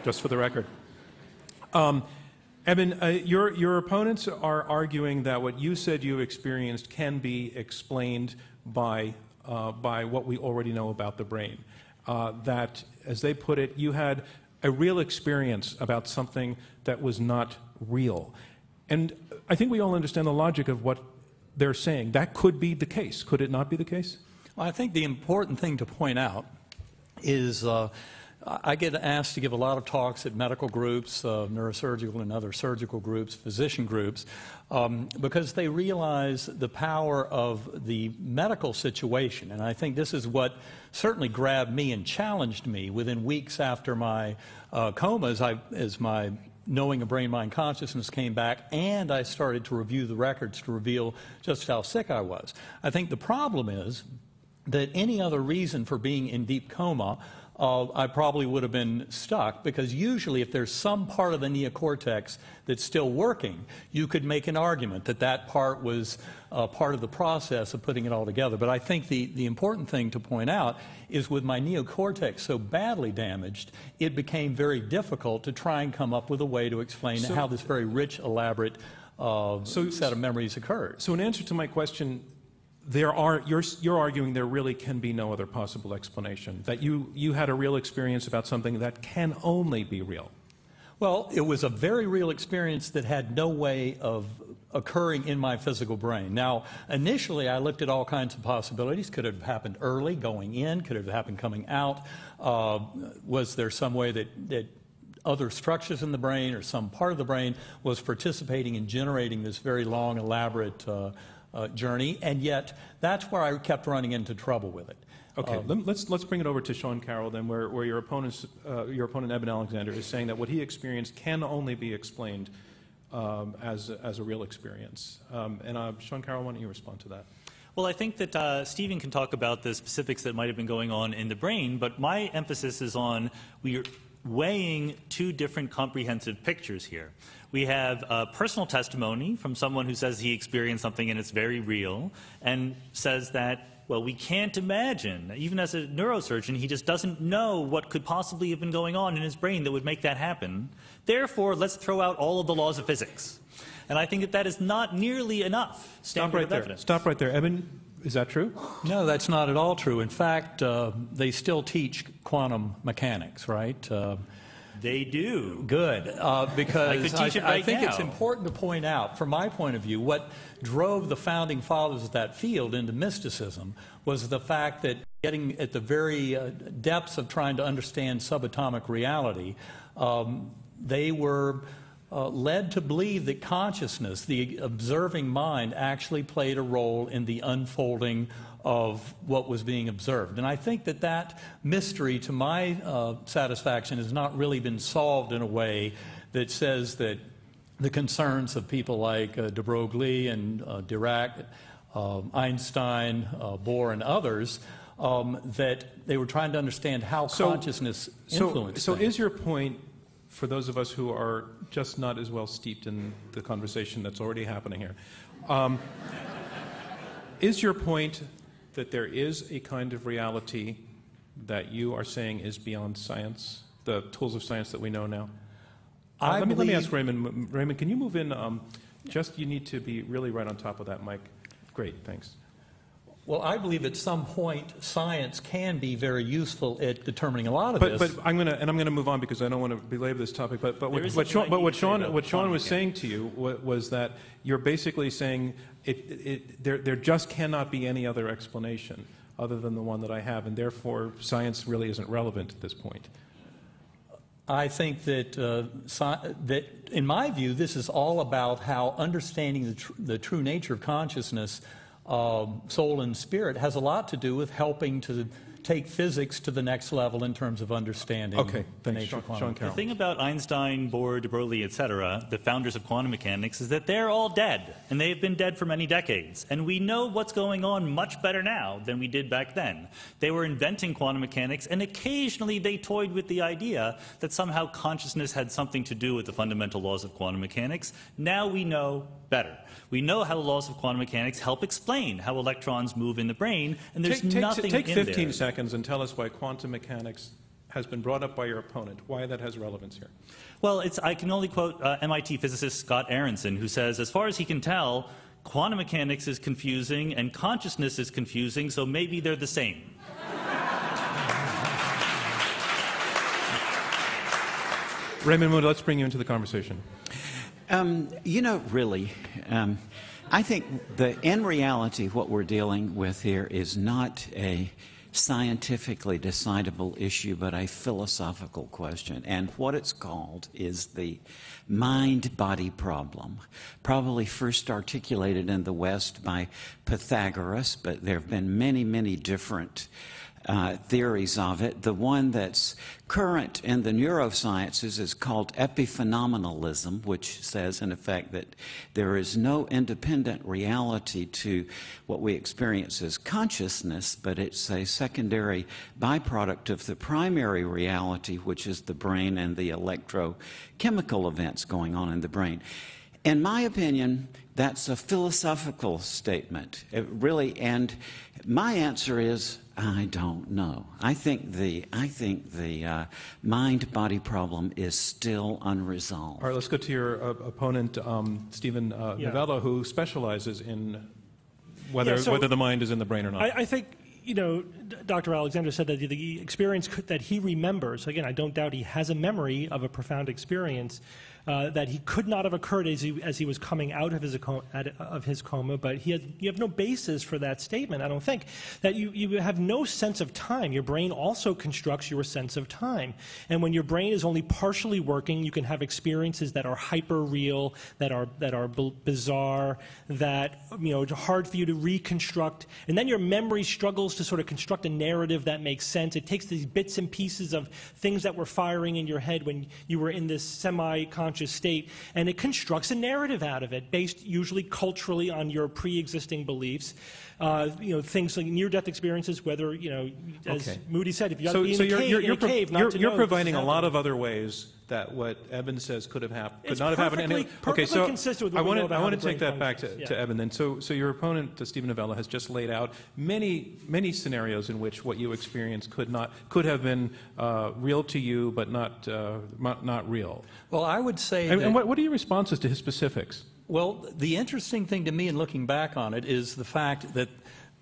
Just for the record. Eben, your opponents are arguing that what you said you experienced can be explained by what we already know about the brain. That, as they put it, you had a real experience about something that was not real. And I think we all understand the logic of what they're saying. That could be the case. Could it not be the case? Well, I think the important thing to point out is I get asked to give a lot of talks at medical groups, neurosurgical and other surgical groups, physician groups, because they realize the power of the medical situation. And I think this is what certainly grabbed me and challenged me within weeks after my coma, as my knowing of brain-mind consciousness came back, and I started to review the records to reveal just how sick I was. I think the problem is that any other reason for being in deep coma, I probably would have been stuck, because usually if there's some part of the neocortex that's still working, you could make an argument that that part was part of the process of putting it all together. But I think the important thing to point out is, with my neocortex so badly damaged, it became very difficult to try and come up with a way to explain how this very rich, elaborate set of memories occurred. So in answer to my question, you're arguing there really can be no other possible explanation, that you had a real experience about something that can only be real. Well, it was a very real experience that had no way of occurring in my physical brain. Now, initially I looked at all kinds of possibilities. Could it have happened early, going in? Could it have happened coming out? Was there some way that other structures in the brain or some part of the brain was participating in generating this very long, elaborate journey? And yet, that's where I kept running into trouble with it. Okay, let's bring it over to Sean Carroll then, where your opponent Eben Alexander is saying that what he experienced can only be explained as a real experience. Sean Carroll, why don't you respond to that? Well, I think that Stephen can talk about the specifics that might have been going on in the brain, but my emphasis is on we're weighing two different comprehensive pictures here. We have personal testimony from someone who says he experienced something and it's very real, and says that, well, we can't imagine, even as a neurosurgeon, he just doesn't know what could possibly have been going on in his brain that would make that happen. Therefore, let's throw out all of the laws of physics. And I think that that is not nearly enough standard of evidence. Stop right there. Eben, is that true? No, that's not at all true. In fact, they still teach quantum mechanics, right? They do. Good, because I could teach it right I think now. it's important to point out, from my point of view, what drove the founding fathers of that field into mysticism was the fact that, getting at the very depths of trying to understand subatomic reality, they were led to believe that consciousness, the observing mind, actually played a role in the unfolding of what was being observed. And I think that that mystery, to my satisfaction, has not really been solved in a way that says that the concerns of people like de Broglie and Dirac, Einstein, Bohr, and others, that they were trying to understand how consciousness influenced So things. is your point, for those of us who are just not as well steeped in the conversation that's already happening here, is your point that there is a kind of reality that you are saying is beyond science, the tools of science that we know now? Let me ask Raymond. Raymond, can you move in? You need to be really right on top of that mic. Great, thanks. Well, I believe at some point science can be very useful at determining a lot of this. But I'm going to move on because I don't want to belabor this topic. But what Sean was saying to you was that you're basically saying there just cannot be any other explanation other than the one that I have, and therefore science really isn't relevant at this point. I think that that in my view, this is all about how understanding the true nature of consciousness, soul and spirit, has a lot to do with helping to take physics to the next level in terms of understanding the nature of quantum mechanics. The thing about Einstein, Bohr, de Broglie, etc., the founders of quantum mechanics, is that they're all dead, and they have been dead for many decades. And we know what's going on much better now than we did back then. They were inventing quantum mechanics, and occasionally they toyed with the idea that somehow consciousness had something to do with the fundamental laws of quantum mechanics. Now we know better. We know how the laws of quantum mechanics help explain how electrons move in the brain, and there's nothing in there. Take 15 seconds and tell us why quantum mechanics has been brought up by your opponent, why that has relevance here. Well, I can only quote MIT physicist Scott Aronson, who says, as far as he can tell, quantum mechanics is confusing and consciousness is confusing, so maybe they're the same. Raymond Moody, let's bring you into the conversation. Really, I think in reality what we're dealing with here is not a scientifically decidable issue, but a philosophical question. And what it's called is the mind-body problem, probably first articulated in the West by Pythagoras, but there have been many, many different theories of it. The one that's current in the neurosciences is called epiphenomenalism, which says, in effect, that there is no independent reality to what we experience as consciousness, but it's a secondary byproduct of the primary reality, which is the brain and the electrochemical events going on in the brain. In my opinion, that's a philosophical statement, and my answer is, I don't know. I think the mind-body problem is still unresolved. All right, let's go to your opponent, Stephen Novella, who specializes in whether the mind is in the brain or not. I think, you know, Dr. Alexander said that the experience that he remembers, again, I don't doubt he has a memory of a profound experience, that he could not have occurred as he was coming out of his coma, but you have no basis for that statement, I don't think. That you have no sense of time. Your brain also constructs your sense of time. And when your brain is only partially working, you can have experiences that are hyper-real, that are bizarre, that, you know, it's hard for you to reconstruct. And then your memory struggles to sort of construct a narrative that makes sense. It takes these bits and pieces of things that were firing in your head when you were in this semi-conscious state, and it constructs a narrative out of it, based usually culturally on your pre-existing beliefs. You know, things like near-death experiences, whether, you know, as Moody said, if you got to be in a cave, not to know. You're providing a lot of other ways that what Eben says could have happened, could not have happened anyway. Okay, so consistent with what we know about I want to take that back to Eben then. So your opponent, Stephen Novella, has just laid out many scenarios in which what you experienced could have been real to you, but not real. Well, I would say and what are your responses to his specifics? Well, the interesting thing to me in looking back on it is the fact that,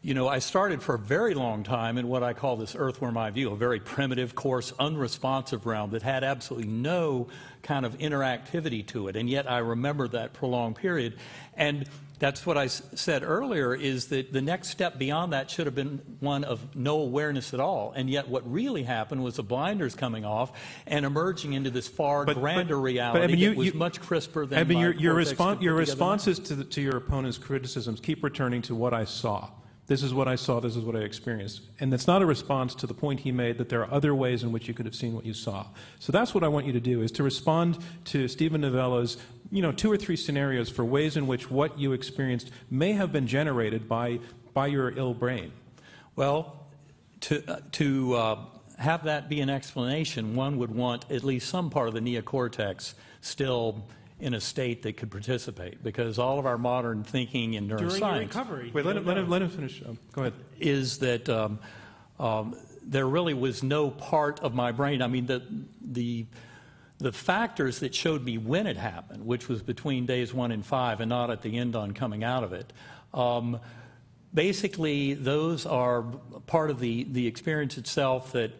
you know, I started for a very long time in what I call this earthworm eye view, a very primitive, coarse, unresponsive realm that had absolutely no kind of interactivity to it, and yet I remember that prolonged period. And that's what I said earlier, is that the next step beyond that should have been one of no awareness at all. And yet what really happened was the blinders coming off and emerging into this far grander reality that was much crisper than your responses to your opponent's criticisms keep returning to what I saw. This is what I saw, this is what I experienced. And that's not a response to the point he made that there are other ways in which you could have seen what you saw. So that's what I want you to do, is to respond to Stephen Novella's, you know, 2 or 3 scenarios for ways in which what you experienced may have been generated by your ill brain. Well, to have that be an explanation, one would want at least some part of the neocortex still in a state that could participate, because all of our modern thinking in neuroscience... During recovery. Wait, let him finish. Go ahead. ...is that there really was no part of my brain. I mean, the factors that showed me when it happened, which was between days 1 and 5 and not at the end on coming out of it, basically those are part of the experience itself that,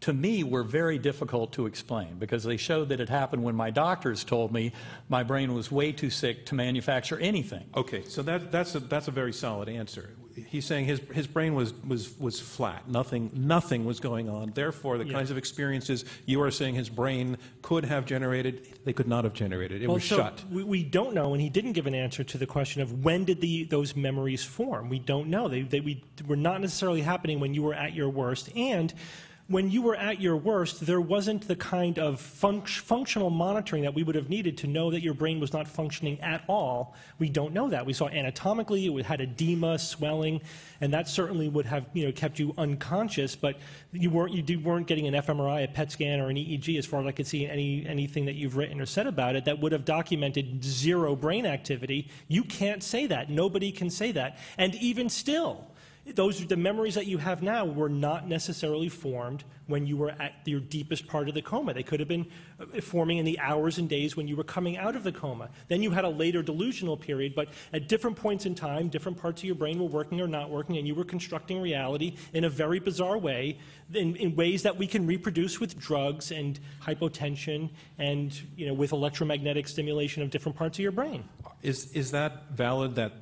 to me, were very difficult to explain, because they showed that it happened when my doctors told me my brain was way too sick to manufacture anything. Okay, so that's a very solid answer. He's saying his brain was flat. Nothing was going on. Therefore, the kinds of experiences you are saying his brain could have generated, they could not have generated. It was shut. We don't know, and he didn't give an answer to the question of when did those memories form. We don't know. They were not necessarily happening when you were at your worst, and when you were at your worst, there wasn't the kind of functional monitoring that we would have needed to know that your brain was not functioning at all. We don't know that. We saw anatomically it had edema, swelling, and that certainly would have, you know, kept you unconscious. But you weren't getting an fMRI, a PET scan, or an EEG, as far as I could see anything that you've written or said about it that would have documented zero brain activity. You can't say that. Nobody can say that. And even still, the memories that you have now were not necessarily formed when you were at your deepest part of the coma. They could have been forming in the hours and days when you were coming out of the coma. Then you had a later delusional period, but at different points in time, different parts of your brain were working or not working, and you were constructing reality in a very bizarre way, in ways that we can reproduce with drugs and hypotension and, you know, with electromagnetic stimulation of different parts of your brain. Is that valid, that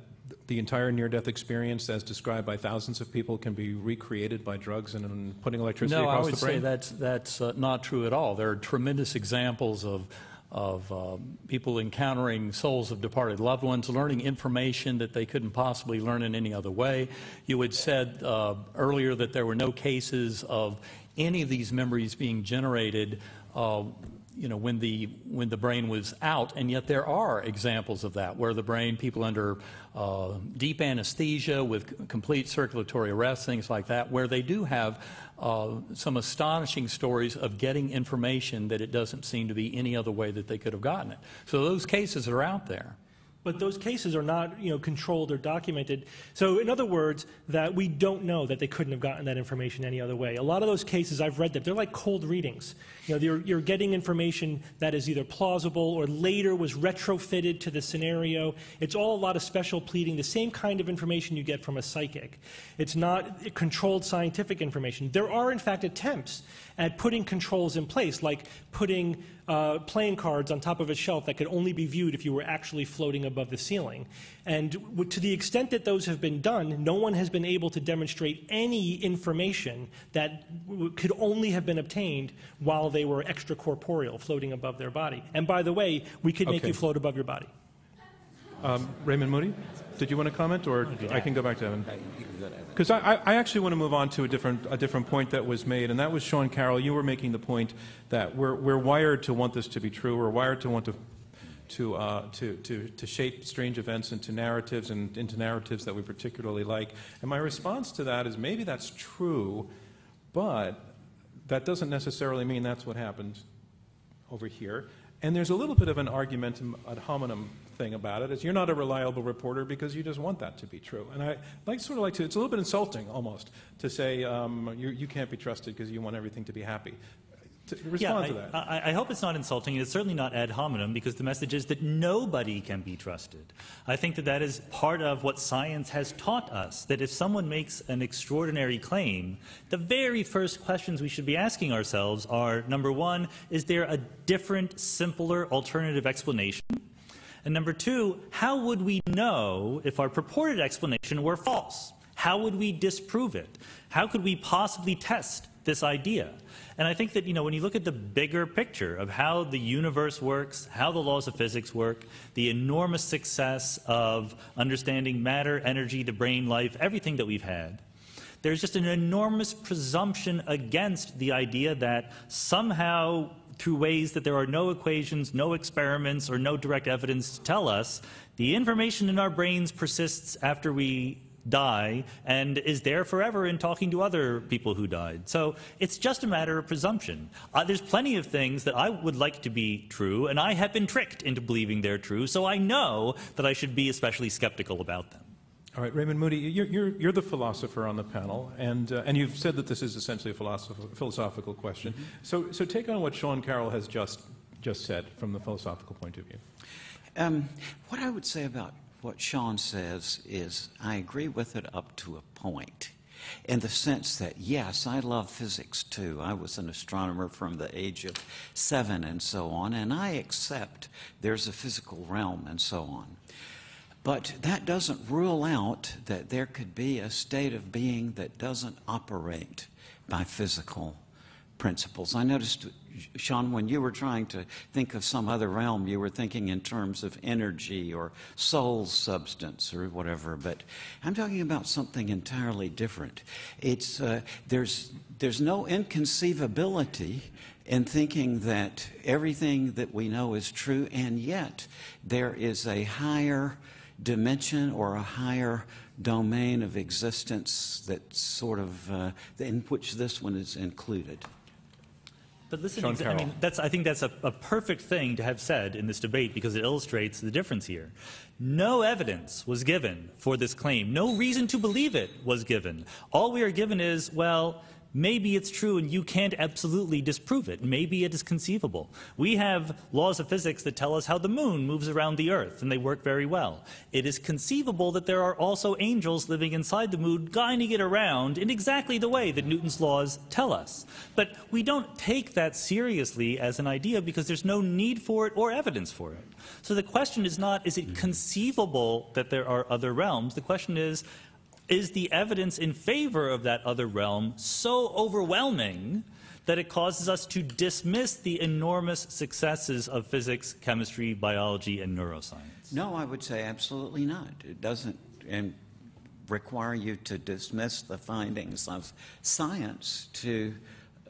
the entire near-death experience, as described by thousands of people, can be recreated by drugs and putting electricity across the brain? No, I would say that's not true at all. There are tremendous examples of people encountering souls of departed loved ones, learning information that they couldn't possibly learn in any other way. You had said earlier that there were no cases of any of these memories being generated when the brain was out, and yet there are examples of that, where the brain, people under deep anesthesia with complete circulatory arrest, things like that, where they do have some astonishing stories of getting information that it doesn't seem to be any other way that they could have gotten it. So those cases are out there. But those cases are not, controlled or documented. So in other words, that we don't know that they couldn't have gotten that information any other way. A lot of those cases, I've read them, they're like cold readings. You're getting information that is either plausible or later was retrofitted to the scenario. It's all a lot of special pleading, the same kind of information you get from a psychic. It's not controlled scientific information. There are, in fact, attempts at putting controls in place, like putting playing cards on top of a shelf that could only be viewed if you were actually floating above the ceiling. And to the extent that those have been done, no one has been able to demonstrate any information that could only have been obtained while they were extracorporeal, floating above their body. And by the way, we could make you float above your body. Raymond Moody, did you want to comment, or I can go back to Evan? Because I actually want to move on to a different point that was made, and that was, Sean Carroll, you were making the point that we're wired to want this to be true. We're wired to want to shape strange events into narratives, and into narratives that we particularly like. And my response to that is, maybe that's true, but that doesn't necessarily mean that's what happened over here. And there's a little bit of an argumentum ad hominem thing about it, is you're not a reliable reporter because you just want that to be true. And I sort of like to, it's a little bit insulting almost, to say you can't be trusted because you want everything to be happy. Respond to that. I hope it's not insulting, and it's certainly not ad hominem, because the message is that nobody can be trusted. I think that that is part of what science has taught us, that if someone makes an extraordinary claim, the very first questions we should be asking ourselves are, number one, is there a different, simpler, alternative explanation? And number two, how would we know if our purported explanation were false? How would we disprove it? How could we possibly test this idea? And I think that, when you look at the bigger picture of how the universe works, how the laws of physics work, the enormous success of understanding matter, energy, the brain, life, everything that we've had, there's just an enormous presumption against the idea that somehow, through ways that there are no equations, no experiments, or no direct evidence to tell us, the information in our brains persists after we die and is there forever in talking to other people who died. So it's just a matter of presumption. There's plenty of things that I would like to be true, and I have been tricked into believing they're true, so I know that I should be especially skeptical about them. All right, Raymond Moody, you're the philosopher on the panel, and you've said that this is essentially a philosophical question. Mm-hmm. So take on what Sean Carroll has just said from the philosophical point of view. What I would say about what Sean says is I agree with it up to a point, in the sense that, yes, I love physics too. I was an astronomer from the age of 7 and so on, and I accept there's a physical realm and so on. But that doesn't rule out that there could be a state of being that doesn't operate by physical principles. I noticed, Sean, when you were trying to think of some other realm, you were thinking in terms of energy or soul substance or whatever, but I'm talking about something entirely different. It's, there's no inconceivability in thinking that everything that we know is true, and yet there is a higher dimension or a higher domain of existence that sort of, in which this one is included. But listen, I mean, I think that's a perfect thing to have said in this debate, because it illustrates the difference here. No evidence was given for this claim. No reason to believe it was given. All we are given is, well, maybe it's true and you can't absolutely disprove it. Maybe it is conceivable. We have laws of physics that tell us how the moon moves around the earth, and they work very well. It is conceivable that there are also angels living inside the moon guiding it around in exactly the way that Newton's laws tell us. But we don't take that seriously as an idea because there's no need for it or evidence for it. So the question is not, is it conceivable that there are other realms? The question is the evidence in favor of that other realm so overwhelming that it causes us to dismiss the enormous successes of physics, chemistry, biology, and neuroscience? No, I would say absolutely not. It doesn't require you to dismiss the findings of science to...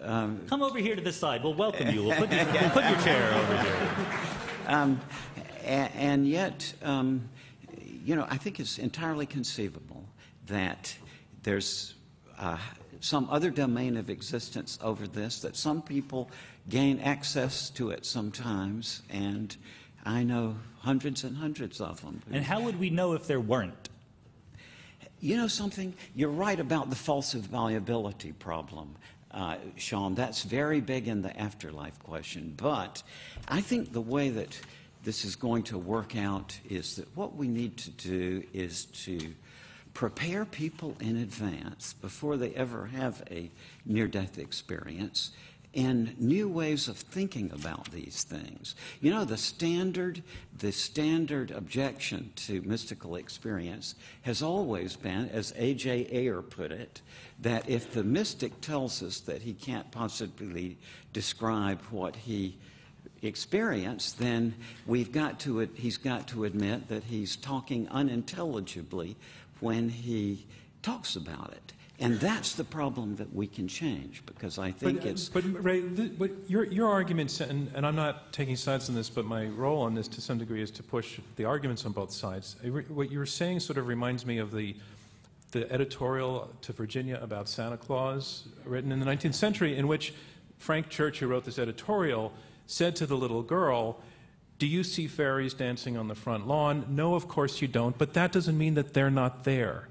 Come over here to this side. We'll welcome you. We'll put your chair over here. And yet, you know, I think it's entirely conceivable that there's some other domain of existence over this, that some people gain access to it sometimes, and I know hundreds and hundreds of them. And how would we know if there weren't? You know something? You're right about the falsifiability problem, Sean. That's very big in the afterlife question. But I think the way that this is going to work out is that what we need to do is to prepare people in advance before they ever have a near-death experience in new ways of thinking about these things. You know, the standard objection to mystical experience has always been, as A.J. Ayer put it, that if the mystic tells us that he can't possibly describe what he experienced, then he's got to admit that he's talking unintelligibly when he talks about it. And that's the problem that we can change, because I think But Ray, your arguments, and I'm not taking sides on this, but my role on this to some degree is to push the arguments on both sides. What you're saying sort of reminds me of the editorial to Virginia about Santa Claus written in the 19th century, in which Frank Church, who wrote this editorial, said to the little girl, "Do you see fairies dancing on the front lawn?" "No, of course you don't, but that doesn't mean that they're not there."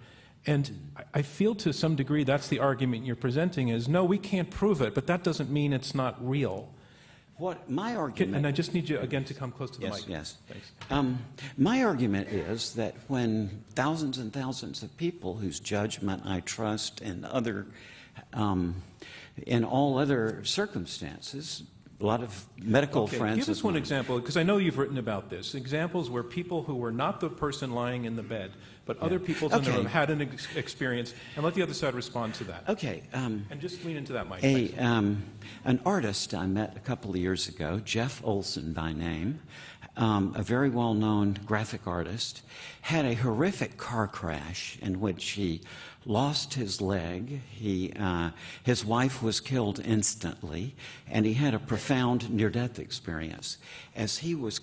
And I feel to some degree that's the argument you're presenting is, no, we can't prove it, but that doesn't mean it's not real. What my argument... And I just need you, again, to come close to the mic. Yes. Thanks. My argument is that when thousands and thousands of people whose judgment I trust in all other circumstances, a lot of medical friends... Give us one example, because I know you've written about this. Examples where people who were not the person lying in the bed, but other people in the room had an experience, and let the other side respond to that. Okay. And just lean into that mic. An artist I met a couple of years ago, Jeff Olson by name, a very well-known graphic artist, had a horrific car crash in which he lost his leg. His wife was killed instantly, and he had a profound near-death experience. As he was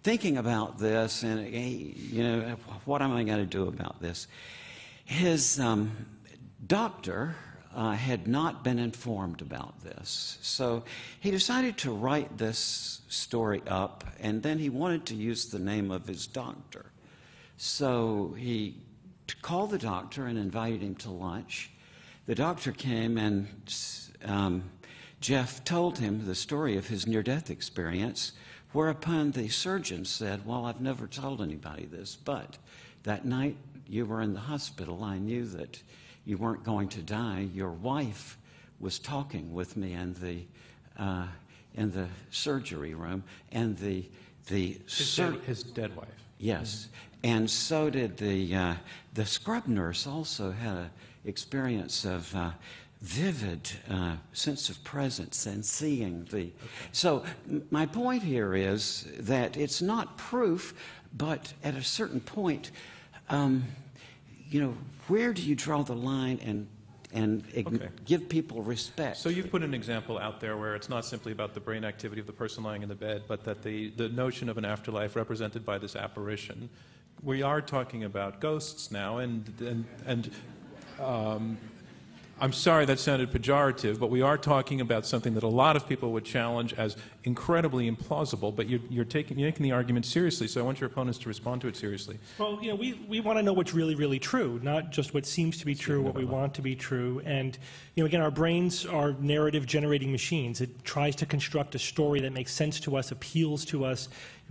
thinking about this, and you know, what am I going to do about this? His doctor had not been informed about this, so he decided to write this story up, and then he wanted to use the name of his doctor. So he called the doctor and invited him to lunch. The doctor came, and Jeff told him the story of his near-death experience, whereupon the surgeon said, "Well, I've never told anybody this, but that night you were in the hospital, I knew that you weren't going to die. Your wife was talking with me in the surgery room, and his dead wife." Yes, and so did the scrub nurse. Also had an experience of vivid sense of presence and seeing the... So my point here is that it's not proof, but at a certain point, you know, where do you draw the line and give people respect? So you've put an example out there where it's not simply about the brain activity of the person lying in the bed, but that the notion of an afterlife represented by this apparition. We are talking about ghosts now, and I'm sorry that sounded pejorative, but we are talking about something that a lot of people would challenge as incredibly implausible, but you're making the argument seriously, so I want your opponents to respond to it seriously. Well, you know, we want to know what's really, really true, not just what seems to be true, what we want to be true. And, you know, again, our brains are narrative-generating machines. It tries to construct a story that makes sense to us, appeals to us,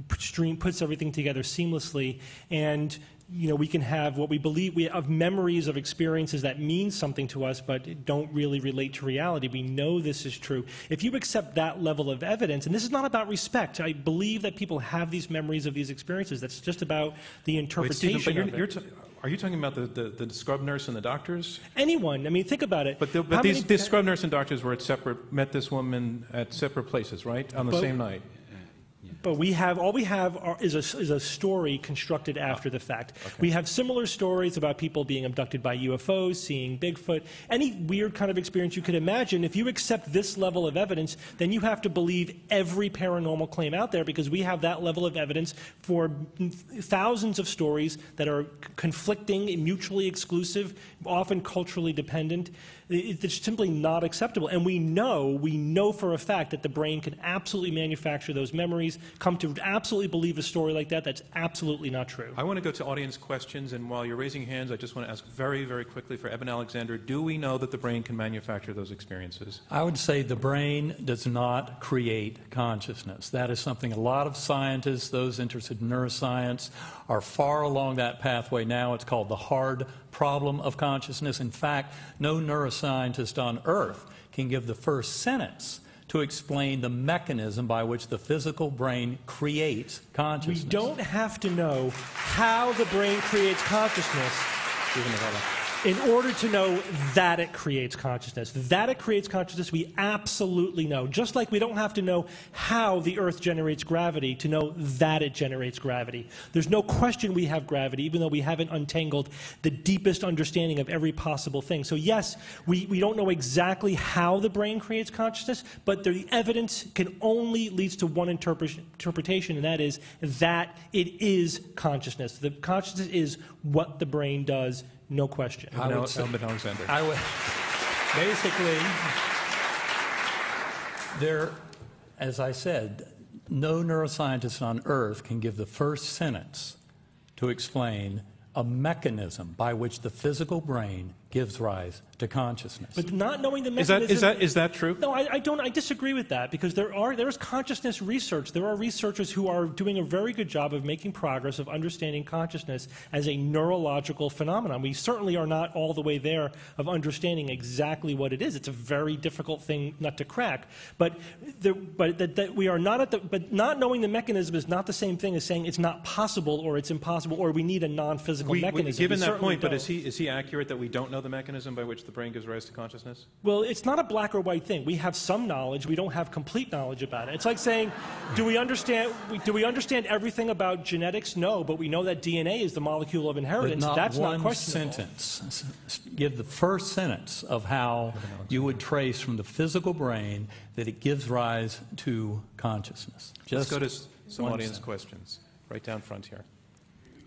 puts everything together seamlessly, and you know, we can have what we believe, we have memories of experiences that mean something to us but don't really relate to reality. We know this is true. If you accept that level of evidence, and this is not about respect, I believe that people have these memories of these experiences. That's just about the interpretation of it. Are you talking about the scrub nurse and the doctors? Anyone. I mean, think about it. But these scrub nurse and doctors were met this woman at separate places, right? On the same night. But all we have is a story constructed after the fact. Okay. We have similar stories about people being abducted by UFOs, seeing Bigfoot, any weird kind of experience you could imagine. If you accept this level of evidence, then you have to believe every paranormal claim out there, because we have that level of evidence for thousands of stories that are conflicting, mutually exclusive, often culturally dependent. It's simply not acceptable. And we know for a fact that the brain can absolutely manufacture those memories, come to absolutely believe a story like that. That's absolutely not true. I want to go to audience questions, and while you're raising hands, I just want to ask very, very quickly for Eben Alexander, do we know that the brain can manufacture those experiences? I would say the brain does not create consciousness. That is something a lot of scientists, those interested in neuroscience, are far along that pathway now. It's called the hard problem of consciousness. In fact, no neuroscientist on Earth can give the first sentence to explain the mechanism by which the physical brain creates consciousness. We don't have to know how the brain creates consciousness in order to know that it creates consciousness. That it creates consciousness, we absolutely know. Just like we don't have to know how the Earth generates gravity to know that it generates gravity. There's no question we have gravity, even though we haven't untangled the deepest understanding of every possible thing. So yes, we don't know exactly how the brain creates consciousness, but the evidence can only leads to one interpretation, and that is that it is consciousness. The consciousness is what the brain does. No question. Alexander. I would basically, as I said, no neuroscientist on Earth can give the first sentence to explain a mechanism by which the physical brain gives rise to consciousness. But not knowing the mechanism... Is that true? No, I don't. I disagree with that, because there is consciousness research. There are researchers who are doing a very good job of making progress of understanding consciousness as a neurological phenomenon. We certainly are not all the way there of understanding exactly what it is. It's a very difficult thing not to crack. But we are not but not knowing the mechanism is not the same thing as saying it's not possible or it's impossible or we need a non-physical mechanism. Given that point, but is he accurate that we don't know the mechanism by which the brain gives rise to consciousness? Well, it's not a black or white thing. We have some knowledge. We don't have complete knowledge about it. It's like saying, do we understand everything about genetics? No, but we know that DNA is the molecule of inheritance. That's not questionable. Sentence. Give the first sentence of how you would trace from the physical brain that it gives rise to consciousness. Let's go to some audience questions. Right down front here.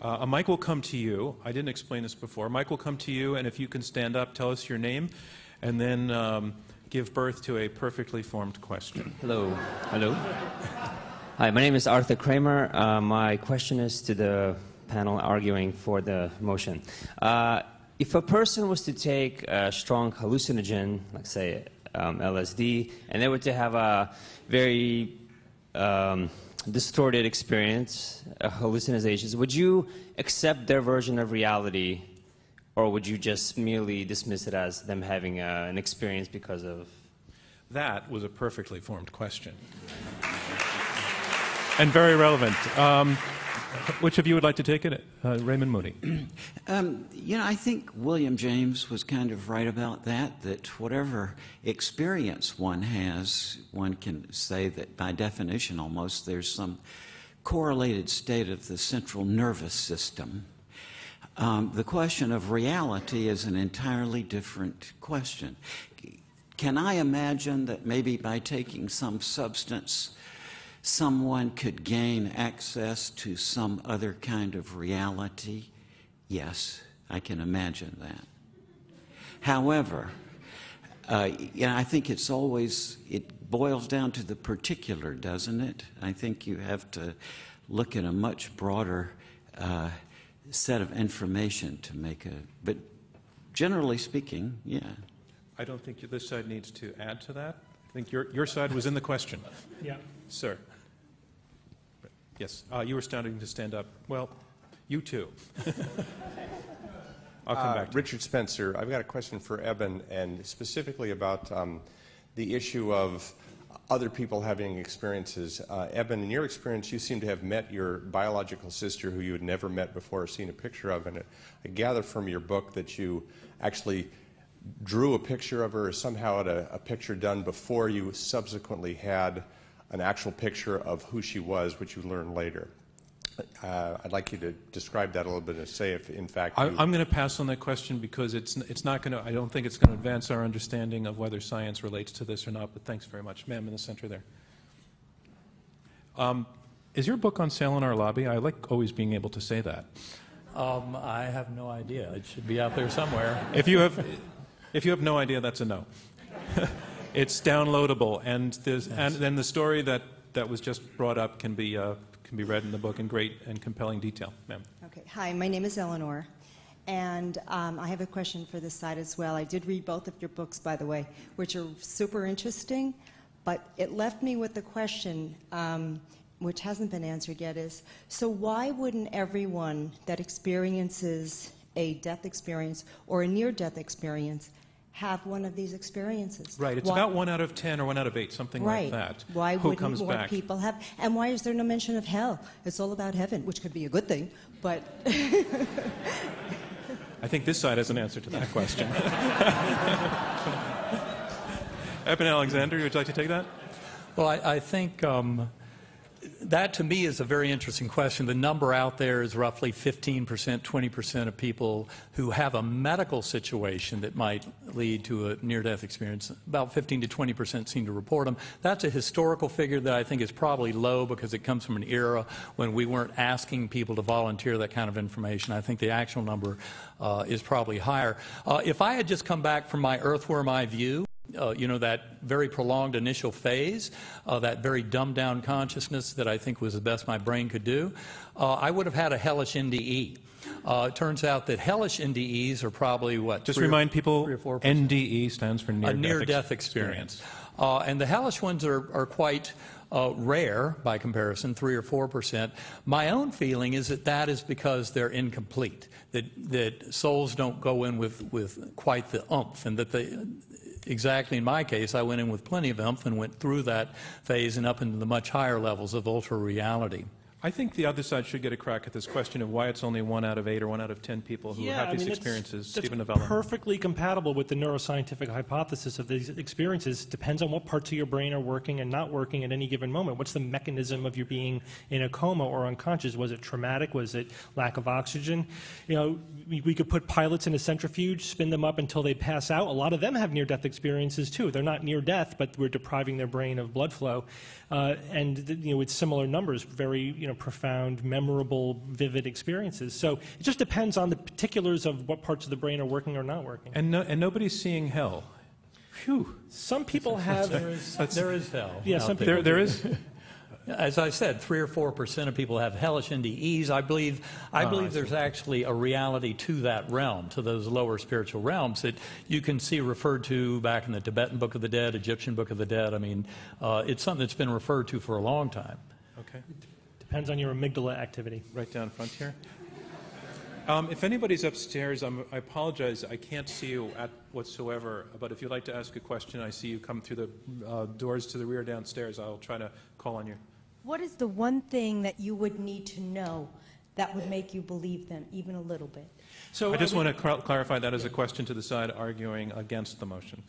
A mic will come to you. I didn't explain this before. A mic will come to you, and if you can stand up, tell us your name, and then give birth to a perfectly formed question. Hello. Hello. Hi, my name is Arthur Kramer. My question is to the panel arguing for the motion. If a person was to take a strong hallucinogen, like say LSD, and they were to have a very distorted experience, hallucinations, would you accept their version of reality, or would you just merely dismiss it as them having an experience because of... That was a perfectly formed question. And very relevant. Which of you would like to take it? Raymond Moody. I think William James was kind of right about that whatever experience one has, one can say that by definition almost there's some correlated state of the central nervous system. The question of reality is an entirely different question. Can I imagine that maybe by taking some substance someone could gain access to some other kind of reality? Yes, I can imagine that. However, I think it boils down to the particular, doesn't it? I think you have to look at a much broader set of information to make but generally speaking, yeah. I don't think this side needs to add to that. I think your side was in the question. Yeah. Sir. Yes, you were starting to stand up. Well, you too. I'll come back to Richard Spencer. I've got a question for Eben, and specifically about the issue of other people having experiences. Eben, in your experience, you seem to have met your biological sister who you had never met before or seen a picture of, and I gather from your book that you actually drew a picture of her or somehow had a picture done before you subsequently had an actual picture of who she was, which you learned later. I'd like you to describe that a little bit and say if, in fact, I'm going to pass on that question because it's not going to. I don't think it's going to advance our understanding of whether science relates to this or not. But thanks very much, ma'am, in the center there. Is your book on sale in our lobby? I like always being able to say that. I have no idea. It should be out there somewhere. If you have no idea, that's a no. It's downloadable, and then the story that was just brought up can be read in the book in great and compelling detail. Ma'am. Okay. Hi, my name is Eleanor, and I have a question for this side as well. I did read both of your books, by the way, which are super interesting, but it left me with the question, which hasn't been answered yet, is, so why wouldn't everyone that experiences a death experience or a near-death experience have one of these experiences? Right. It's about 1 out of 10 or 1 out of 8, something like that. Why Who wouldn't comes more back? people have? And why is there no mention of hell? It's all about heaven, which could be a good thing, but... I think this side has an answer to that question. Eben Alexander, would you like to take that? Well, I think that to me is a very interesting question. The number out there is roughly 15%, 20% of people who have a medical situation that might lead to a near-death experience. About 15 to 20% seem to report them. That's a historical figure that I think is probably low because it comes from an era when we weren't asking people to volunteer that kind of information. I think the actual number is probably higher. If I had just come back from my earthworm eye view, you know, that very prolonged initial phase, that very dumbed-down consciousness that I think was the best my brain could do, I would have had a hellish NDE. It turns out that hellish NDEs are probably, what, Just remind people, NDE stands for near-death experience. And the hellish ones are quite rare by comparison, 3 or 4%. My own feeling is that is because they're incomplete, that souls don't go in with quite the oomph, and that exactly in my case, I went in with plenty of oomph and went through that phase and up into the much higher levels of ultra-reality. I think the other side should get a crack at this question of why it's only 1 out of 8 or 1 out of 10 people who have these experiences. Stephen Novella. Perfectly compatible with the neuroscientific hypothesis of these experiences. Depends on what parts of your brain are working and not working at any given moment. What's the mechanism of your being in a coma or unconscious? Was it traumatic? Was it lack of oxygen? You know, we could put pilots in a centrifuge, spin them up until they pass out. A lot of them have near-death experiences too. They're not near death, but we're depriving their brain of blood flow. And you know, with similar numbers, very profound, memorable, vivid experiences. So it just depends on the particulars of what parts of the brain are working or not working. And nobody's seeing hell. Phew. Some people have. There is hell. Yeah, some people. There is. As I said, 3 or 4% of people have hellish NDEs. I believe there's actually a reality to that realm, to those lower spiritual realms that you can see referred to back in the Tibetan Book of the Dead, Egyptian Book of the Dead. I mean, it's something that's been referred to for a long time. Okay. Depends on your amygdala activity. Right down front here. If anybody's upstairs, I apologize. I can't see you whatsoever. But if you'd like to ask a question, I see you come through the doors to the rear downstairs. I'll try to call on you. What is the one thing that you would need to know that would make you believe them even a little bit? So I just want to clarify that as a question to the side arguing against the motion.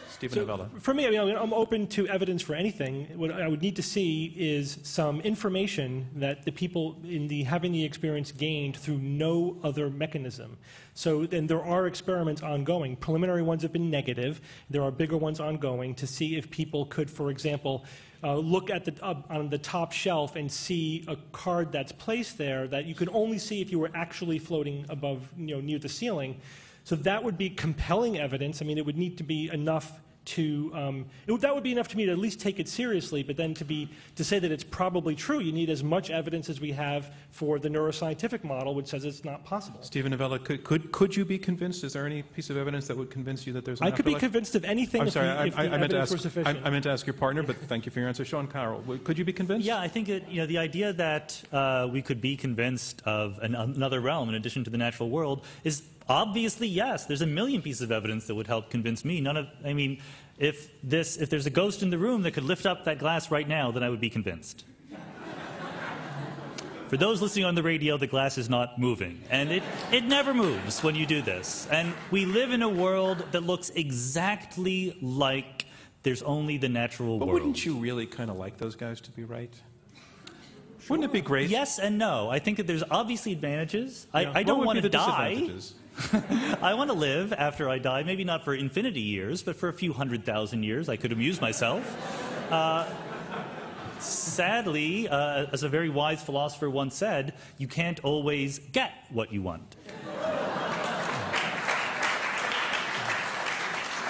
Stephen Novella. For me, I'm open to evidence for anything. What I would need to see is some information that the people having the experience gained through no other mechanism. So then there are experiments ongoing. Preliminary ones have been negative. There are bigger ones ongoing to see if people could, for example, look at on the top shelf and see a card that's placed there that you could only see if you were actually floating above, near the ceiling. So that would be compelling evidence. I mean, it would need to be enough to that would be enough to me to at least take it seriously. But then to say that it's probably true, you need as much evidence as we have for the neuroscientific model, which says it's not possible. Stephen Novella, could you be convinced? Is there any piece of evidence that would convince you that there's an afterlife? I could be convinced of anything if the evidence were sufficient. I meant to ask your partner, but thank you for your answer. Sean Carroll, could you be convinced? Yeah, I think the idea that we could be convinced of another realm in addition to the natural world is Obviously, yes. There's a million pieces of evidence that would help convince me. If there's a ghost in the room that could lift up that glass right now, then I would be convinced. For those listening on the radio, the glass is not moving. And it never moves when you do this. And we live in a world that looks exactly like there's only the natural world. But wouldn't you really kind of like those guys to be right? Wouldn't it be great? Yes and no. I think that there's obviously advantages. Yeah. I don't want to die. Disadvantages? I want to live after I die, maybe not for infinity years, but for a few 100,000 years. I could amuse myself. Sadly, as a very wise philosopher once said, you can't always get what you want.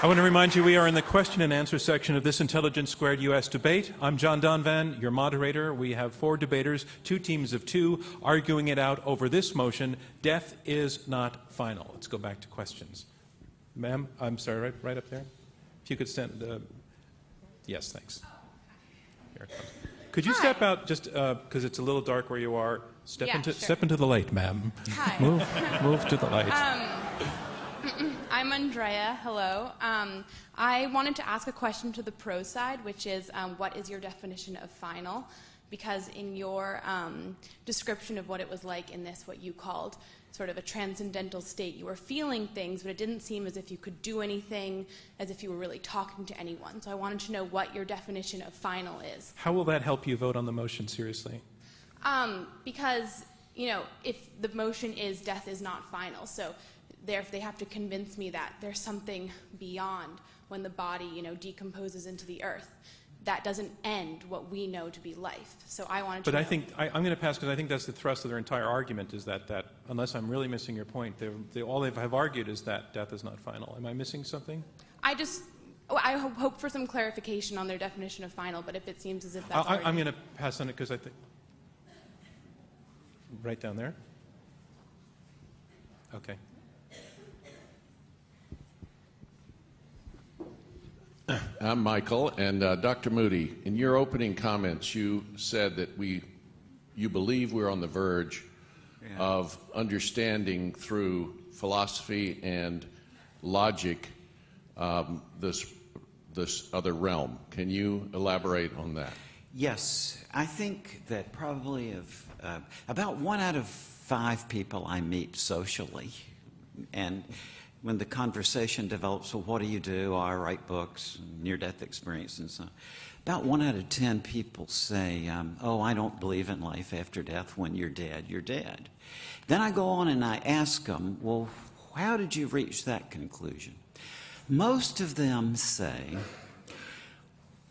I want to remind you we are in the question and answer section of this Intelligence Squared U.S. debate. I'm John Donvan, your moderator. We have 4 debaters, 2 teams of 2, arguing it out over this motion, death is not final. Let's go back to questions. Ma'am, I'm sorry, right up there? If you could stand, yes, thanks. Here it comes. Could you step out just because it's a little dark where you are? Step into the light, ma'am. Hi. Move to the light. I'm Andrea. Hello. I wanted to ask a question to the pro side, which is, what is your definition of final? Because in your description of what it was like in this, what you called sort of a transcendental state, you were feeling things, but it didn't seem as if you could do anything, as if you were really talking to anyone. So I wanted to know what your definition of final is. How will that help you vote on the motion, seriously? Because, if the motion is death is not final, so if they have to convince me that there's something beyond when the body, decomposes into the earth, that doesn't end what we know to be life. So I wanted to know. But I think, I'm going to pass because I think that's the thrust of their entire argument is that unless I'm really missing your point, all they have argued is that death is not final. Am I missing something? I hope for some clarification on their definition of final, but if it seems as if that's I'm going to pass on it because I think, right down there? Okay. I'm Michael, and Dr. Moody, in your opening comments, you said that you believe we're on the verge of understanding through philosophy and logic this other realm. Can you elaborate on that? Yes, I think that probably about 1 out of 5 people I meet socially, and when the conversation develops, well, what do you do? Oh, I write books, near-death experience, and so on. About 1 out of 10 people say, oh, I don't believe in life after death. When you're dead, you're dead. Then I go on and I ask them, well, how did you reach that conclusion? Most of them say,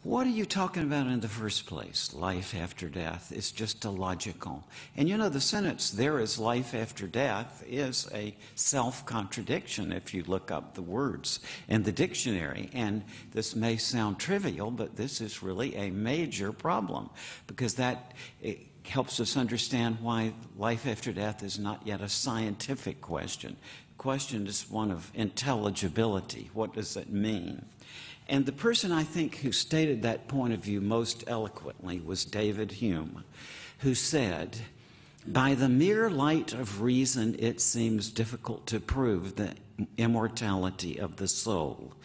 what are you talking about in the first place? Life after death is just illogical. And the sentence, there is life after death, is a self-contradiction if you look up the words in the dictionary. And this may sound trivial, but this is really a major problem because it helps us understand why life after death is not yet a scientific question. The question is one of intelligibility. What does it mean? And the person I think who stated that point of view most eloquently was David Hume, who said, by the mere light of reason, it seems difficult to prove the immortality of the soul.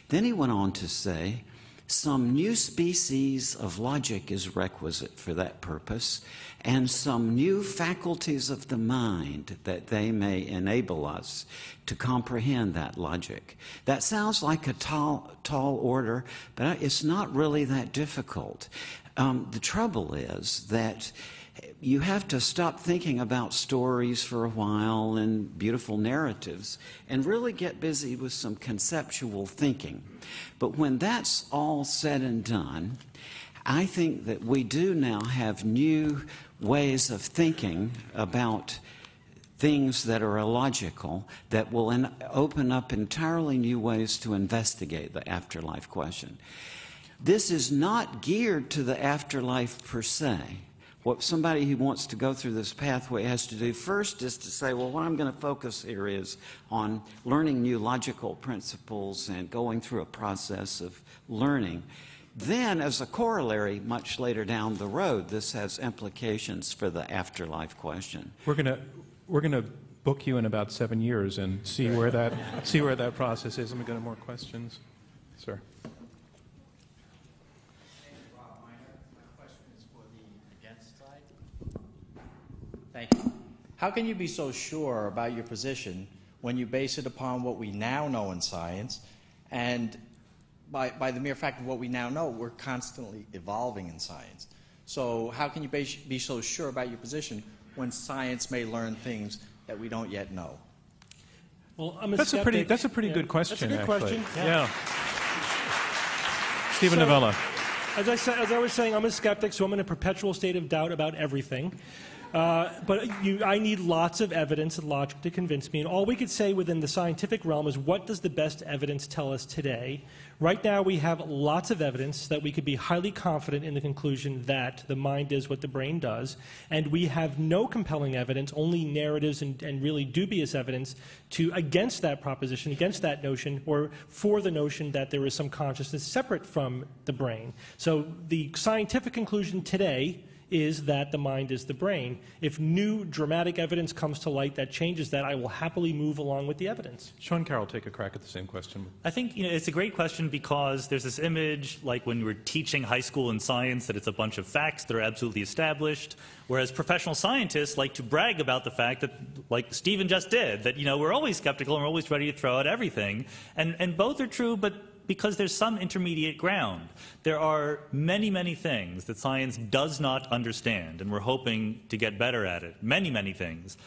Then he went on to say, some new species of logic is requisite for that purpose, and some new faculties of the mind that they may enable us to comprehend that logic. That sounds like a tall order, but it's not really that difficult. The trouble is that you have to stop thinking about stories for a while and beautiful narratives and really get busy with some conceptual thinking. But when that's all said and done, I think that we do now have new ways of thinking about things that are illogical that will open up entirely new ways to investigate the afterlife question. This is not geared to the afterlife per se. What somebody who wants to go through this pathway has to do first is to say, well, what I'm going to focus here is on learning new logical principles and going through a process of learning. Then, as a corollary, much later down the road, this has implications for the afterlife question. We're going to book you in about 7 years and see where that process is. Let me go to more questions. Sir. Thank you. How can you be so sure about your position when you base it upon what we now know in science, and by the mere fact of what we now know, we're constantly evolving in science? So how can you be so sure about your position when science may learn things that we don't yet know? Well, that's a pretty good question. That's a good question. Yeah. Stephen Novella. As I was saying, I'm a skeptic, so I'm in a perpetual state of doubt about everything. But I need lots of evidence and logic to convince me. And all we could say within the scientific realm is, what does the best evidence tell us today? Right now we have lots of evidence that we could be highly confident in the conclusion that the mind is what the brain does. And we have no compelling evidence, only narratives and really dubious evidence against that proposition, against that notion, or for the notion that there is some consciousness separate from the brain. So the scientific conclusion today is that the mind is the brain. If new dramatic evidence comes to light that changes that, I will happily move along with the evidence. Sean Carroll, take a crack at the same question. I think it's a great question because there's this image, like when we're teaching high school in science, that it's a bunch of facts that are absolutely established, whereas professional scientists like to brag about the fact that, like Stephen just did, that we're always skeptical and we're always ready to throw out everything. And both are true, but because there's some intermediate ground. There are many, many things that science does not understand, and we're hoping to get better at it. Many, many things.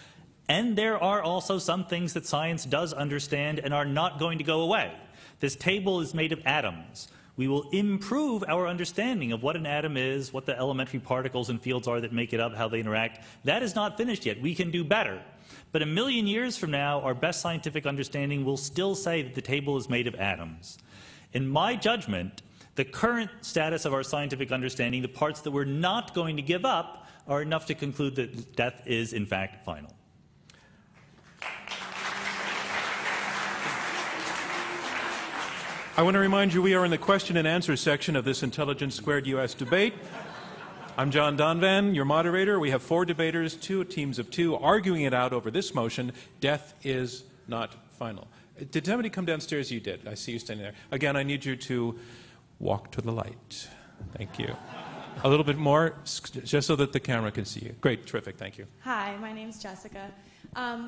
And there are also some things that science does understand and are not going to go away. This table is made of atoms. We will improve our understanding of what an atom is, what the elementary particles and fields are that make it up, how they interact. That is not finished yet. We can do better. But a million years from now, our best scientific understanding will still say that the table is made of atoms. In my judgment, the current status of our scientific understanding, the parts that we're not going to give up, are enough to conclude that death is, in fact, final. I want to remind you we are in the question and answer section of this Intelligence Squared U.S. debate. I'm John Donvan, your moderator. We have 4 debaters, 2 teams of 2, arguing it out over this motion: death is not final. Did somebody come downstairs? You did. I see you standing there. Again, I need you to walk to the light. Thank you. A little bit more, just so that the camera can see you. Great. Terrific. Thank you. Hi, my name's Jessica.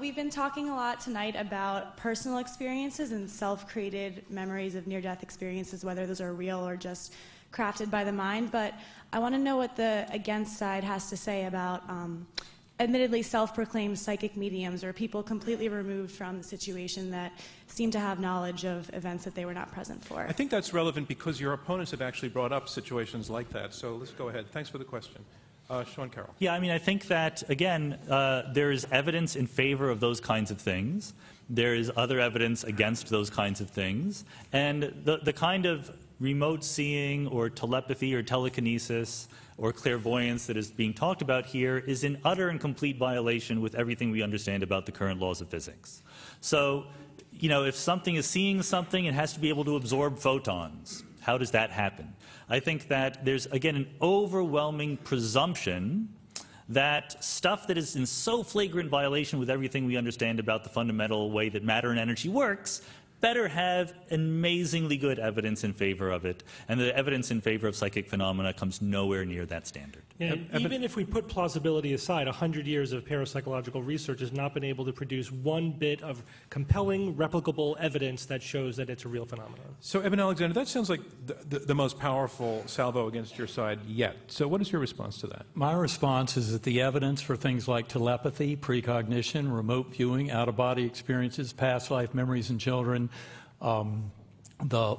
We've been talking a lot tonight about personal experiences and self-created memories of near-death experiences, whether those are real or just crafted by the mind. But I want to know what the against side has to say about admittedly self-proclaimed psychic mediums, or people completely removed from the situation that seem to have knowledge of events that they were not present for. I think that's relevant because your opponents have actually brought up situations like that. So let's go ahead. Thanks for the question. Sean Carroll. Yeah, I mean, I think that, again, there is evidence in favor of those kinds of things. There is other evidence against those kinds of things. And the kind of remote seeing or telepathy or telekinesis or clairvoyance that is being talked about here is in utter and complete violation with everything we understand about the current laws of physics. So, if something is seeing something, it has to be able to absorb photons. How does that happen? I think that there's, again, an overwhelming presumption that stuff that is in so flagrant violation with everything we understand about the fundamental way that matter and energy works better have amazingly good evidence in favor of it, and the evidence in favor of psychic phenomena comes nowhere near that standard. Yeah, even if we put plausibility aside, 100 years of parapsychological research has not been able to produce one bit of compelling, replicable evidence that shows that it's a real phenomenon. So, Eben Alexander, that sounds like the most powerful salvo against your side yet. So what is your response to that? My response is that the evidence for things like telepathy, precognition, remote viewing, out-of-body experiences, past life memories in children, the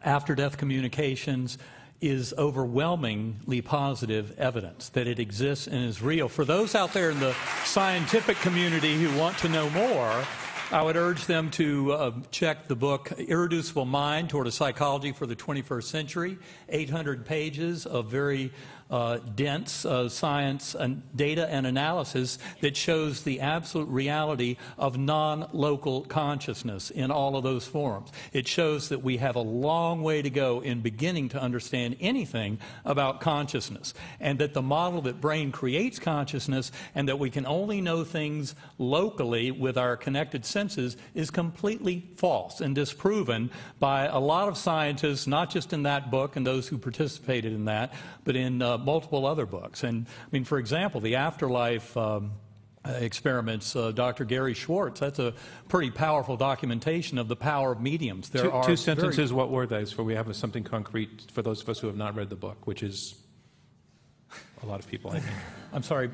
after-death communications is overwhelmingly positive evidence that it exists and is real. For those out there in the scientific community who want to know more, I would urge them to check the book Irreducible Mind Toward a Psychology for the 21st Century, 800 pages of very dense science and data and analysis that shows the absolute reality of non-local consciousness in all of those forms. It shows that we have a long way to go in beginning to understand anything about consciousness, and that the model that brain creates consciousness and that we can only know things locally with our connected senses is completely false and disproven by a lot of scientists, not just in that book and those who participated in that, but in multiple other books. And I mean, for example, the afterlife experiments, Dr. Gary Schwartz, that's a pretty powerful documentation of the power of mediums. There are two sentences, what were those? For we have something concrete for those of us who have not read the book, which is a lot of people, I think. I'm sorry?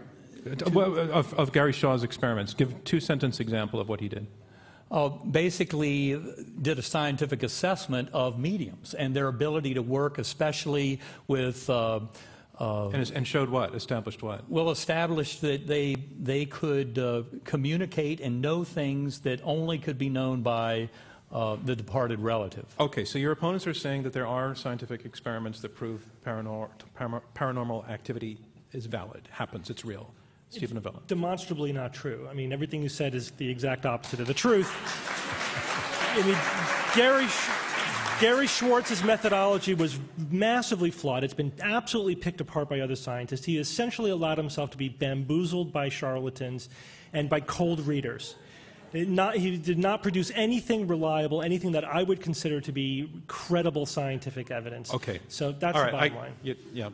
Of Gary Shaw's experiments. Give two-sentence example of what he did. Basically did a scientific assessment of mediums and their ability to work, especially with... and showed what? Established what? Well, established that they could communicate and know things that only could be known by the departed relative. Okay, so your opponents are saying that there are scientific experiments that prove paranormal activity is valid, happens, it's real. Stephen Novella. Demonstrably not true. I mean, everything you said is the exact opposite of the truth. I mean, Gary Schwartz's methodology was massively flawed. It's been absolutely picked apart by other scientists. He essentially allowed himself to be bamboozled by charlatans and by cold readers. He did not produce anything reliable, anything that I would consider to be credible scientific evidence. Okay. So that's all the right, bottom line. Yeah.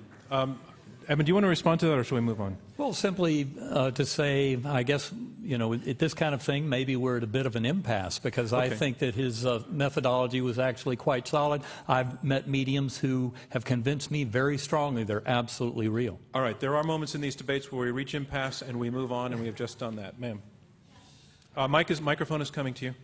Evan, do you want to respond to that, or should we move on? Well, simply to say, I guess, you know, at this kind of thing, maybe we're at a bit of an impasse, because I think that his methodology was actually quite solid. I've met mediums who have convinced me very strongly they're absolutely real. All right, there are moments in these debates where we reach impasse and we move on, and we have just done that. Ma'am. Microphone is coming to you.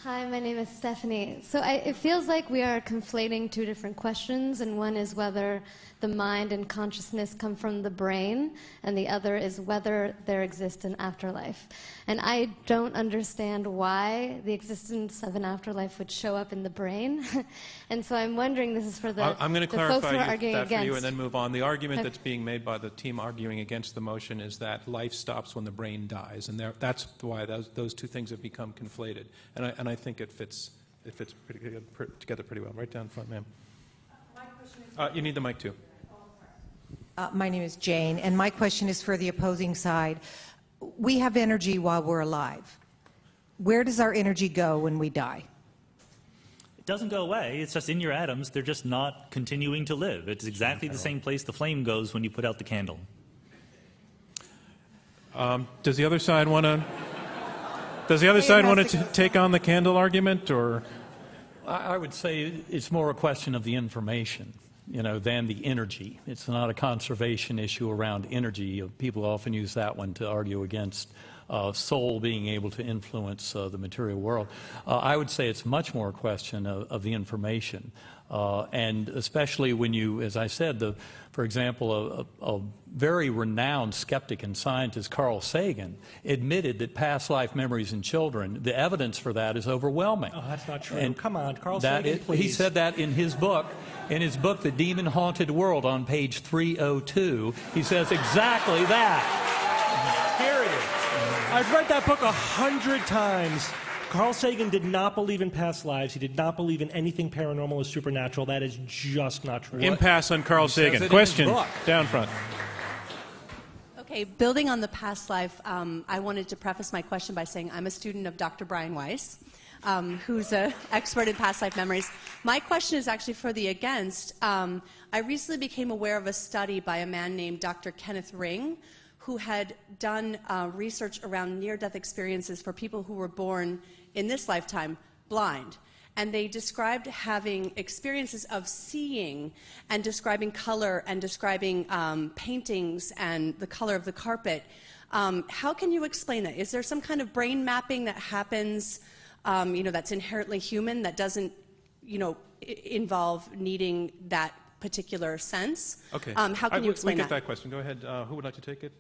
Hi, my name is Stephanie. So it feels like we are conflating two different questions, and one is whether the mind and consciousness come from the brain, and the other is whether there exists an afterlife. And I don't understand why the existence of an afterlife would show up in the brain. And so I'm wondering, this is for the I'm going to folks who are clarify arguing that against. for you and then move on. The argument that's being made by the team arguing against the motion is that life stops when the brain dies, and that's why those two things have become conflated. And I think it fits together pretty well. Right down front, ma'am. You need the mic too. My name is Jane, and my question is for the opposing side. We have energy while we're alive. Where does our energy go when we die? It doesn't go away. It's just in your atoms. They're just not continuing to live. It's exactly the same place the flame goes when you put out the candle. Does the other side want to? Does the other side want to take on the candle argument, or? I would say it's more a question of the information, you know, than the energy. It's not a conservation issue around energy. People often use that one to argue against soul being able to influence the material world. I would say it's much more a question of the information. And especially when you, as I said, for example, a very renowned skeptic and scientist, Carl Sagan, admitted that past life memories in children, the evidence for that is overwhelming. Oh, that's not true. And come on, Carl Sagan, please. He said that in his book, The Demon Haunted World, on page 302. He says exactly that. Period. I've read that book 100 times. Carl Sagan did not believe in past lives. He did not believe in anything paranormal or supernatural. That is just not true. Impasse on Carl Sagan. Question down front. Okay, building on the past life, I wanted to preface my question by saying I'm a student of Dr. Brian Weiss, who's an expert in past life memories. My question is actually for the against. I recently became aware of a study by a man named Dr. Kenneth Ring, who had done research around near-death experiences for people who were born in this lifetime blind. And they described having experiences of seeing and describing color and describing paintings and the color of the carpet. How can you explain that? Is there some kind of brain mapping that happens, that's inherently human, that doesn't, involve needing that particular sense. Okay. How can you explain we that? get that question. Go ahead. Who would like to take it?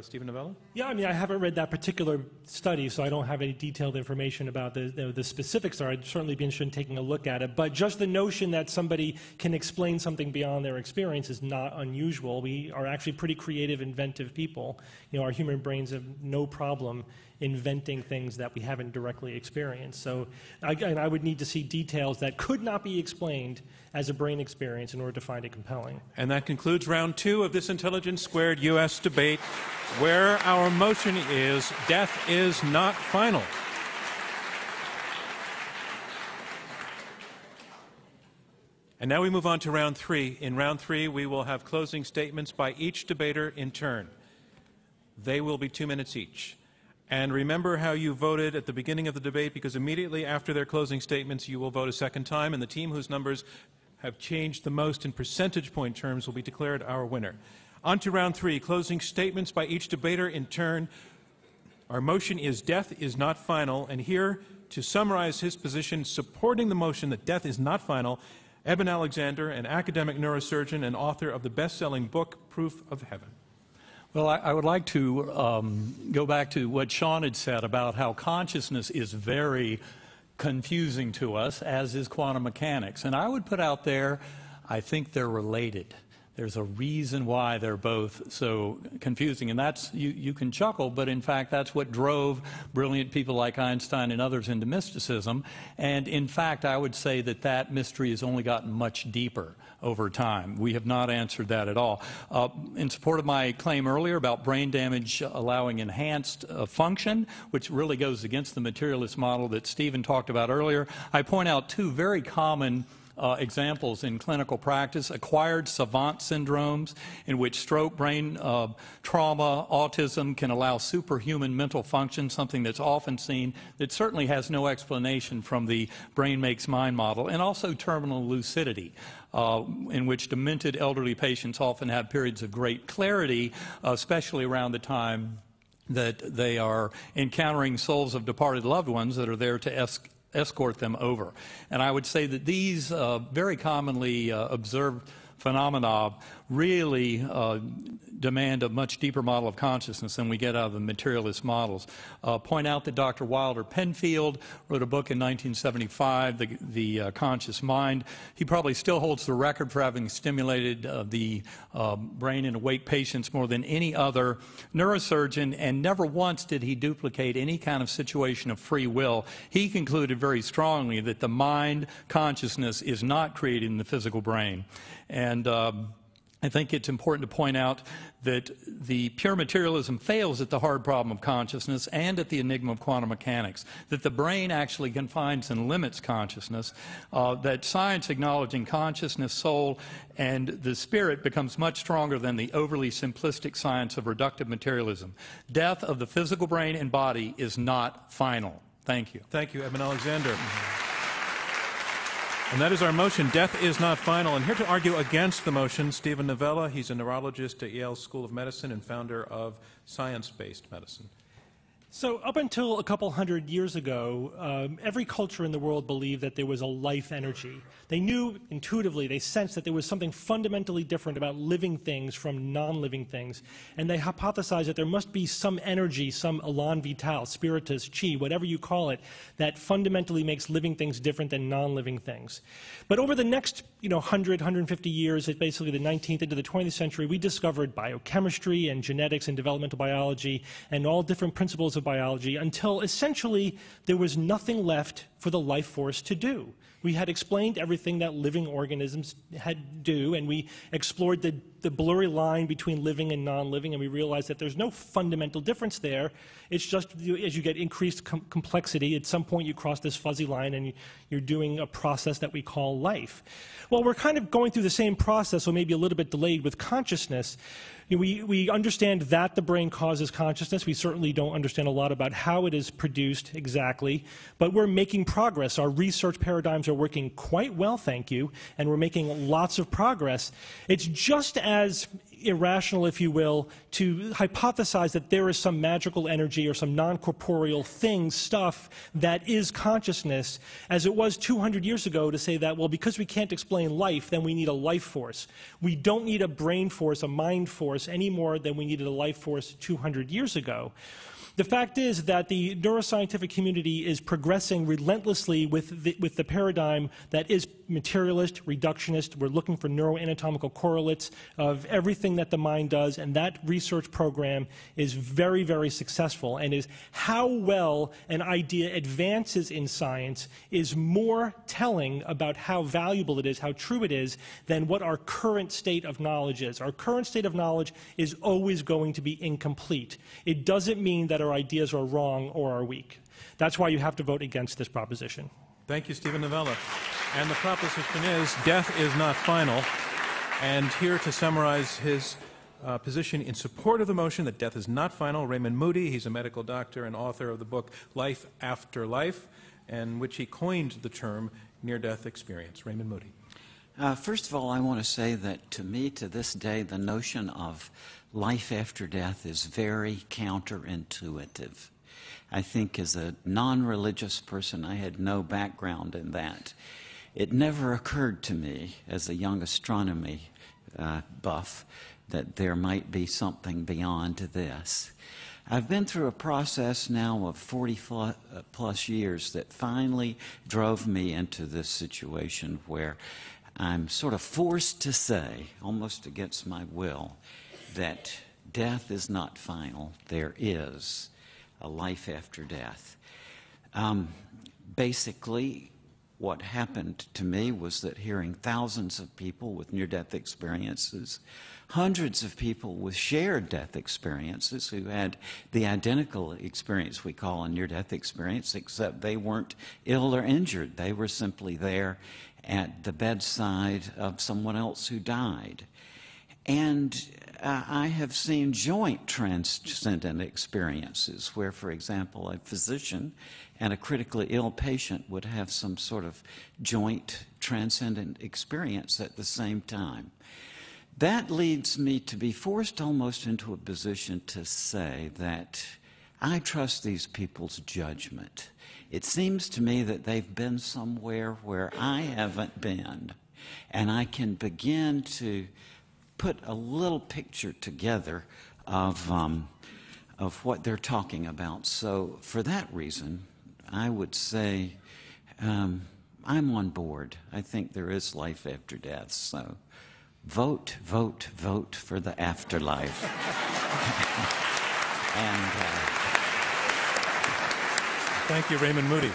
Stephen Novella? Yeah, I mean, I haven't read that particular study, so I don't have any detailed information about the specifics there. I'd certainly be interested in taking a look at it. But just the notion that somebody can explain something beyond their experience is not unusual. We are actually pretty creative, inventive people. You know, our human brains have no problem inventing things that we haven't directly experienced. So I would need to see details that could not be explained as a brain experience in order to find it compelling. And that concludes round 2 of this Intelligence Squared U.S. debate, where our motion is death is not final. And now we move on to round 3. In round 3, we will have closing statements by each debater in turn. They will be 2 minutes each. And remember how you voted at the beginning of the debate, because immediately after their closing statements, you will vote a second time, and the team whose numbers have changed the most in percentage point terms will be declared our winner. On to round 3, closing statements by each debater in turn. Our motion is death is not final, and here to summarize his position supporting the motion that death is not final, Eben Alexander, an academic neurosurgeon and author of the best-selling book, Proof of Heaven. Well, I would like to go back to what Sean had said about how consciousness is very confusing to us, as is quantum mechanics. And I would put out there, I think they're related. There's a reason why they're both so confusing. And that's, you can chuckle, but in fact, that's what drove brilliant people like Einstein and others into mysticism. And in fact, I would say that that mystery has only gotten much deeper over time. We have not answered that at all. In support of my claim earlier about brain damage allowing enhanced function, which really goes against the materialist model that Stephen talked about earlier, I point out 2 very common examples in clinical practice: acquired savant syndromes, in which stroke, brain trauma, autism can allow superhuman mental function, something that's often seen that certainly has no explanation from the brain makes mind model, and also terminal lucidity, in which demented elderly patients often have periods of great clarity, especially around the time that they are encountering souls of departed loved ones that are there to escort them over. And I would say that these very commonly observed phenomena really demand a much deeper model of consciousness than we get out of the materialist models. Point out that Dr. Wilder Penfield wrote a book in 1975, The Conscious Mind. He probably still holds the record for having stimulated the brain in awake patients more than any other neurosurgeon, and never once did he duplicate any kind of situation of free will. He concluded very strongly that the mind consciousness is not created in the physical brain. And I think it's important to point out that the pure materialism fails at the hard problem of consciousness and at the enigma of quantum mechanics, that the brain actually confines and limits consciousness, that science acknowledging consciousness, soul, and the spirit becomes much stronger than the overly simplistic science of reductive materialism. Death of the physical brain and body is not final. Thank you. Thank you, Eben Alexander. And that is our motion, death is not final. And here to argue against the motion, Stephen Novella. He's a neurologist at Yale School of Medicine and founder of Science-Based Medicine. So up until a couple hundred years ago, every culture in the world believed that there was a life energy. They knew intuitively, they sensed that there was something fundamentally different about living things from non-living things. And they hypothesized that there must be some energy, some elan vital, spiritus, chi, whatever you call it, that fundamentally makes living things different than non-living things. But over the next 100, 150 years, basically the 19th into the 20th century, we discovered biochemistry and genetics and developmental biology and all different principles of biology until essentially there was nothing left for the life force to do. We had explained everything that living organisms had do, and we explored the blurry line between living and non-living, and we realized that there's no fundamental difference there. It's just as you get increased complexity, at some point you cross this fuzzy line and you're doing a process that we call life. Well, we're kind of going through the same process, or maybe a little bit delayed with consciousness. We understand that the brain causes consciousness. We certainly don't understand a lot about how it is produced exactly, but we're making progress. Our research paradigms are working quite well, thank you, and we're making lots of progress. It's just as irrational, if you will, to hypothesize that there is some magical energy or some non-corporeal thing, stuff, that is consciousness, as it was 200 years ago to say that, well, because we can't explain life, then we need a life force. We don't need a brain force, a mind force, any more than we needed a life force 200 years ago. The fact is that the neuroscientific community is progressing relentlessly with the paradigm that is materialist, reductionist. We're looking for neuroanatomical correlates of everything that the mind does, and that research program is very, very successful, and is how well an idea advances in science is more telling about how valuable it is, how true it is, than what our current state of knowledge is. Our current state of knowledge is always going to be incomplete. It doesn't mean that our ideas are wrong or are weak. That's why you have to vote against this proposition. Thank you, Stephen Novella. And the proposition is, death is not final. And here to summarize his position in support of the motion that death is not final, Raymond Moody. He's a medical doctor and author of the book Life After Life, in which he coined the term near-death experience. Raymond Moody. First of all, I want to say that to me, to this day, the notion of life after death is very counterintuitive. I think as a non-religious person, I had no background in that. It never occurred to me as a young astronomy buff that there might be something beyond this. I've been through a process now of 40 plus years that finally drove me into this situation where I'm sort of forced to say, almost against my will, that death is not final. There is a life after death. Basically, what happened to me was that hearing thousands of people with near-death experiences, hundreds of people with shared death experiences who had the identical experience we call a near-death experience, except they weren't ill or injured. They were simply there at the bedside of someone else who died. And I have seen joint transcendent experiences where, for example, a physician and a critically ill patient would have some sort of joint transcendent experience at the same time. That leads me to be forced almost into a position to say that I trust these people's judgment. It seems to me that they've been somewhere where I haven't been, and I can begin to put a little picture together of what they're talking about. So for that reason, I would say I'm on board. I think there is life after death. So vote, vote, vote for the afterlife. Thank you, Raymond Moody.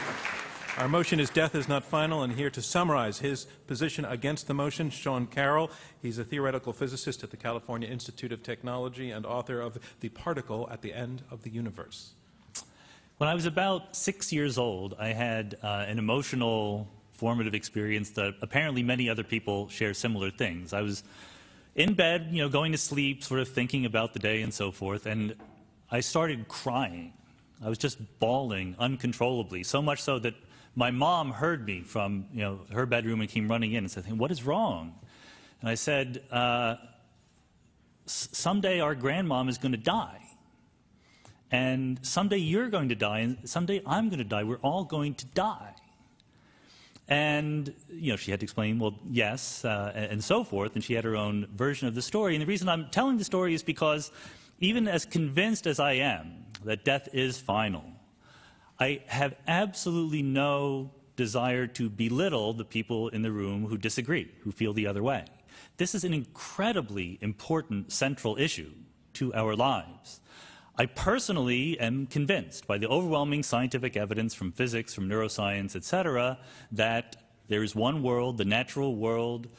Our motion is death is not final, and here to summarize his position against the motion, Sean Carroll. He's a theoretical physicist at the California Institute of Technology and author of The Particle at the End of the Universe. When I was about 6 years old, I had an emotional, formative experience that apparently many other people share similar things. I was in bed, going to sleep, sort of thinking about the day and so forth, and I started crying. I was just bawling uncontrollably, so much so that my mom heard me from her bedroom and came running in and said, "Hey, what is wrong?" And I said, someday our grandmom is going to die. And someday you're going to die, and someday I'm going to die. We're all going to die. And, she had to explain, well, yes, and so forth, and she had her own version of the story. And the reason I'm telling the story is because even as convinced as I am that death is final, I have absolutely no desire to belittle the people in the room who disagree, who feel the other way. This is an incredibly important central issue to our lives. I personally am convinced by the overwhelming scientific evidence from physics, from neuroscience, etc., that there is one world, the natural world.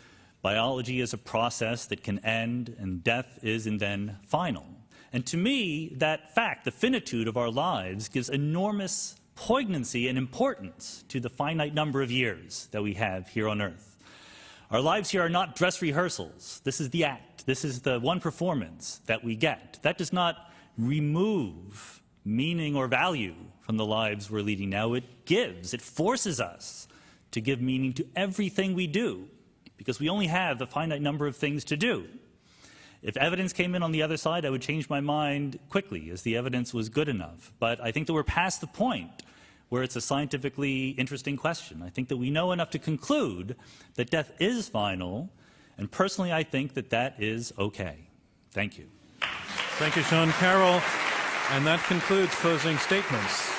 Biology is a process that can end, and death is and then final. And to me, that fact, the finitude of our lives, gives enormous poignancy and importance to the finite number of years that we have here on Earth. Our lives here are not dress rehearsals. This is the act. This is the one performance that we get. That does not remove meaning or value from the lives we're leading now. It forces us to give meaning to everything we do, because we only have a finite number of things to do. If evidence came in on the other side, I would change my mind quickly, as the evidence was good enough. But I think that we're past the point where it's a scientifically interesting question. I think that we know enough to conclude that death is final, and personally I think that that is okay. Thank you. Thank you, Sean Carroll. And that concludes closing statements.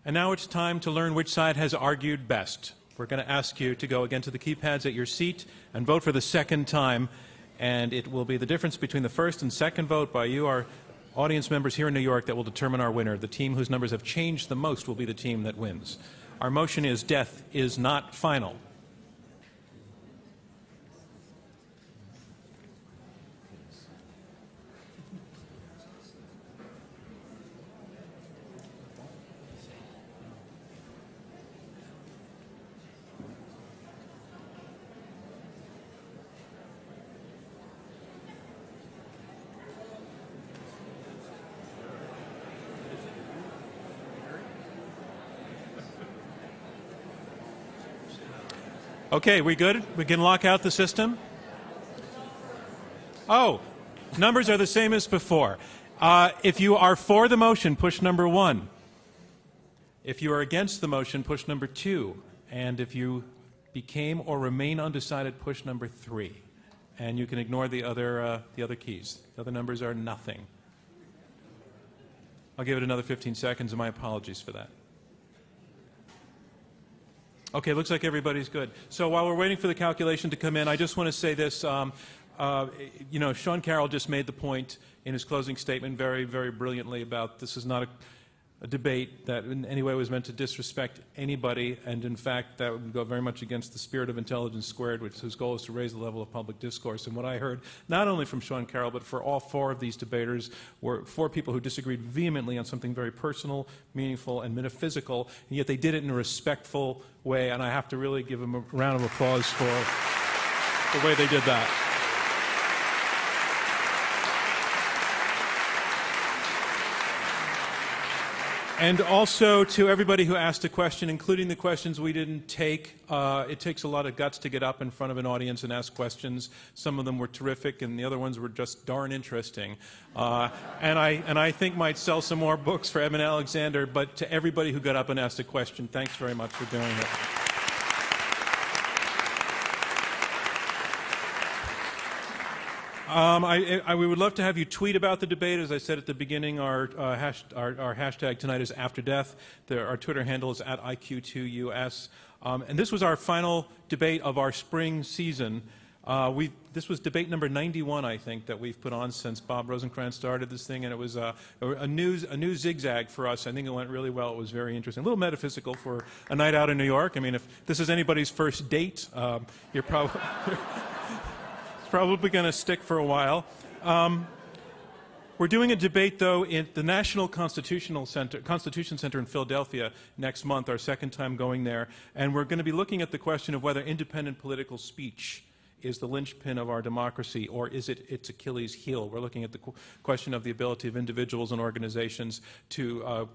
And now it's time to learn which side has argued best. We're going to ask you to go again to the keypads at your seat and vote for the second time. And it will be the difference between the first and second vote by you, our audience members here in New York, that will determine our winner. The team whose numbers have changed the most will be the team that wins. Our motion is death is not final. Okay, we good? We can lock out the system? Oh, numbers are the same as before. If you are for the motion, push number 1. If you are against the motion, push number 2. And if you became or remain undecided, push number 3. And you can ignore the other keys. The other numbers are nothing. I'll give it another 15 seconds, and my apologies for that. Okay, looks like everybody's good. So while we're waiting for the calculation to come in, I just want to say this. You know, Sean Carroll just made the point in his closing statement very, very brilliantly about this is not a debate that in any way was meant to disrespect anybody, and in fact that would go very much against the spirit of Intelligence Squared, whose goal is to raise the level of public discourse. And what I heard, not only from Sean Carroll, but for all 4 of these debaters, were 4 people who disagreed vehemently on something very personal, meaningful, and metaphysical, and yet they did it in a respectful way, and I have to really give them a round of applause for the way they did that. And also to everybody who asked a question, including the questions we didn't take. It takes a lot of guts to get up in front of an audience and ask questions. Some of them were terrific, and the other ones were just darn interesting. And I think might sell some more books for Eben Alexander. But to everybody who got up and asked a question, thanks very much for doing it. We would love to have you tweet about the debate. As I said at the beginning, our hashtag tonight is After Death. Our Twitter handle is @IQ2US. And this was our final debate of our spring season. This was debate number 91, I think, that we've put on since Bob Rosencrantz started this thing, and it was a new zigzag for us. I think it went really well. It was very interesting. A little metaphysical for a night out in New York. I mean, if this is anybody's first date, you're probably... probably going to stick for a while. We're doing a debate, though, in the National Constitution Center in Philadelphia next month, our second time going there, and we're going to be looking at the question of whether independent political speech is the linchpin of our democracy, or is it its Achilles heel? We're looking at the question of the ability of individuals and organizations to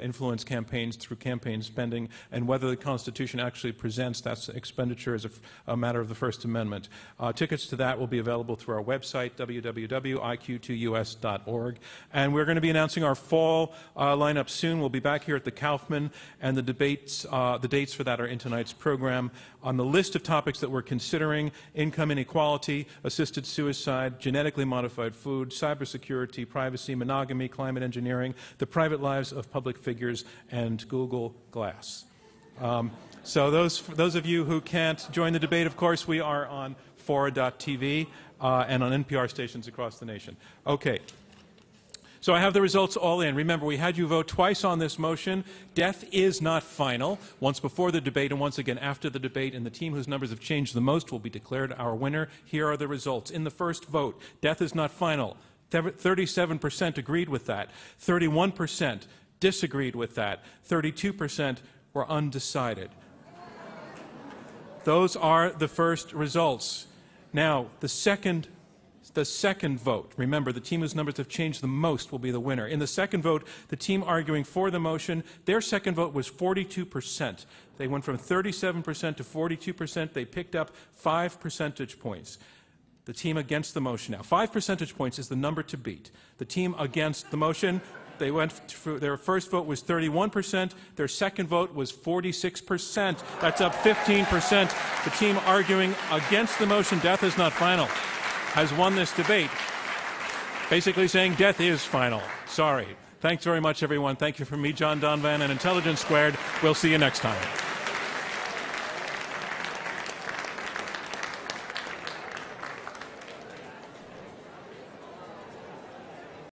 influence campaigns through campaign spending, and whether the Constitution actually presents that expenditure as a matter of the First Amendment. Tickets to that will be available through our website, www.iq2us.org. And we're going to be announcing our fall lineup soon. We'll be back here at the Kaufman, and the dates for that are in tonight's program. On the list of topics that we're considering: income inequality, assisted suicide, genetically modified food, cybersecurity, privacy, monogamy, climate engineering, the private lives of public figures, and Google Glass. So those of you who can't join the debate, of course, we are on Fora.tv and on NPR stations across the nation. Okay. So I have the results all in. Remember, we had you vote twice on this motion. Death is not final. Once before the debate and once again after the debate, and the team whose numbers have changed the most will be declared our winner. Here are the results. In the first vote, death is not final. 37% agreed with that. 31% disagreed with that. 32% were undecided. Those are the first results. Now, the second the second vote, remember, the team whose numbers have changed the most will be the winner. In the second vote, the team arguing for the motion, their second vote was 42%. They went from 37% to 42%. They picked up 5 percentage points. The team against the motion now. 5 percentage points is the number to beat. The team against the motion, they went through, their first vote was 31%. Their second vote was 46%. That's up 15%. The team arguing against the motion, death is not final, has won this debate, basically saying death is final. Sorry. Thanks very much, everyone. Thank you from me, John Donvan, and Intelligence Squared. We'll see you next time.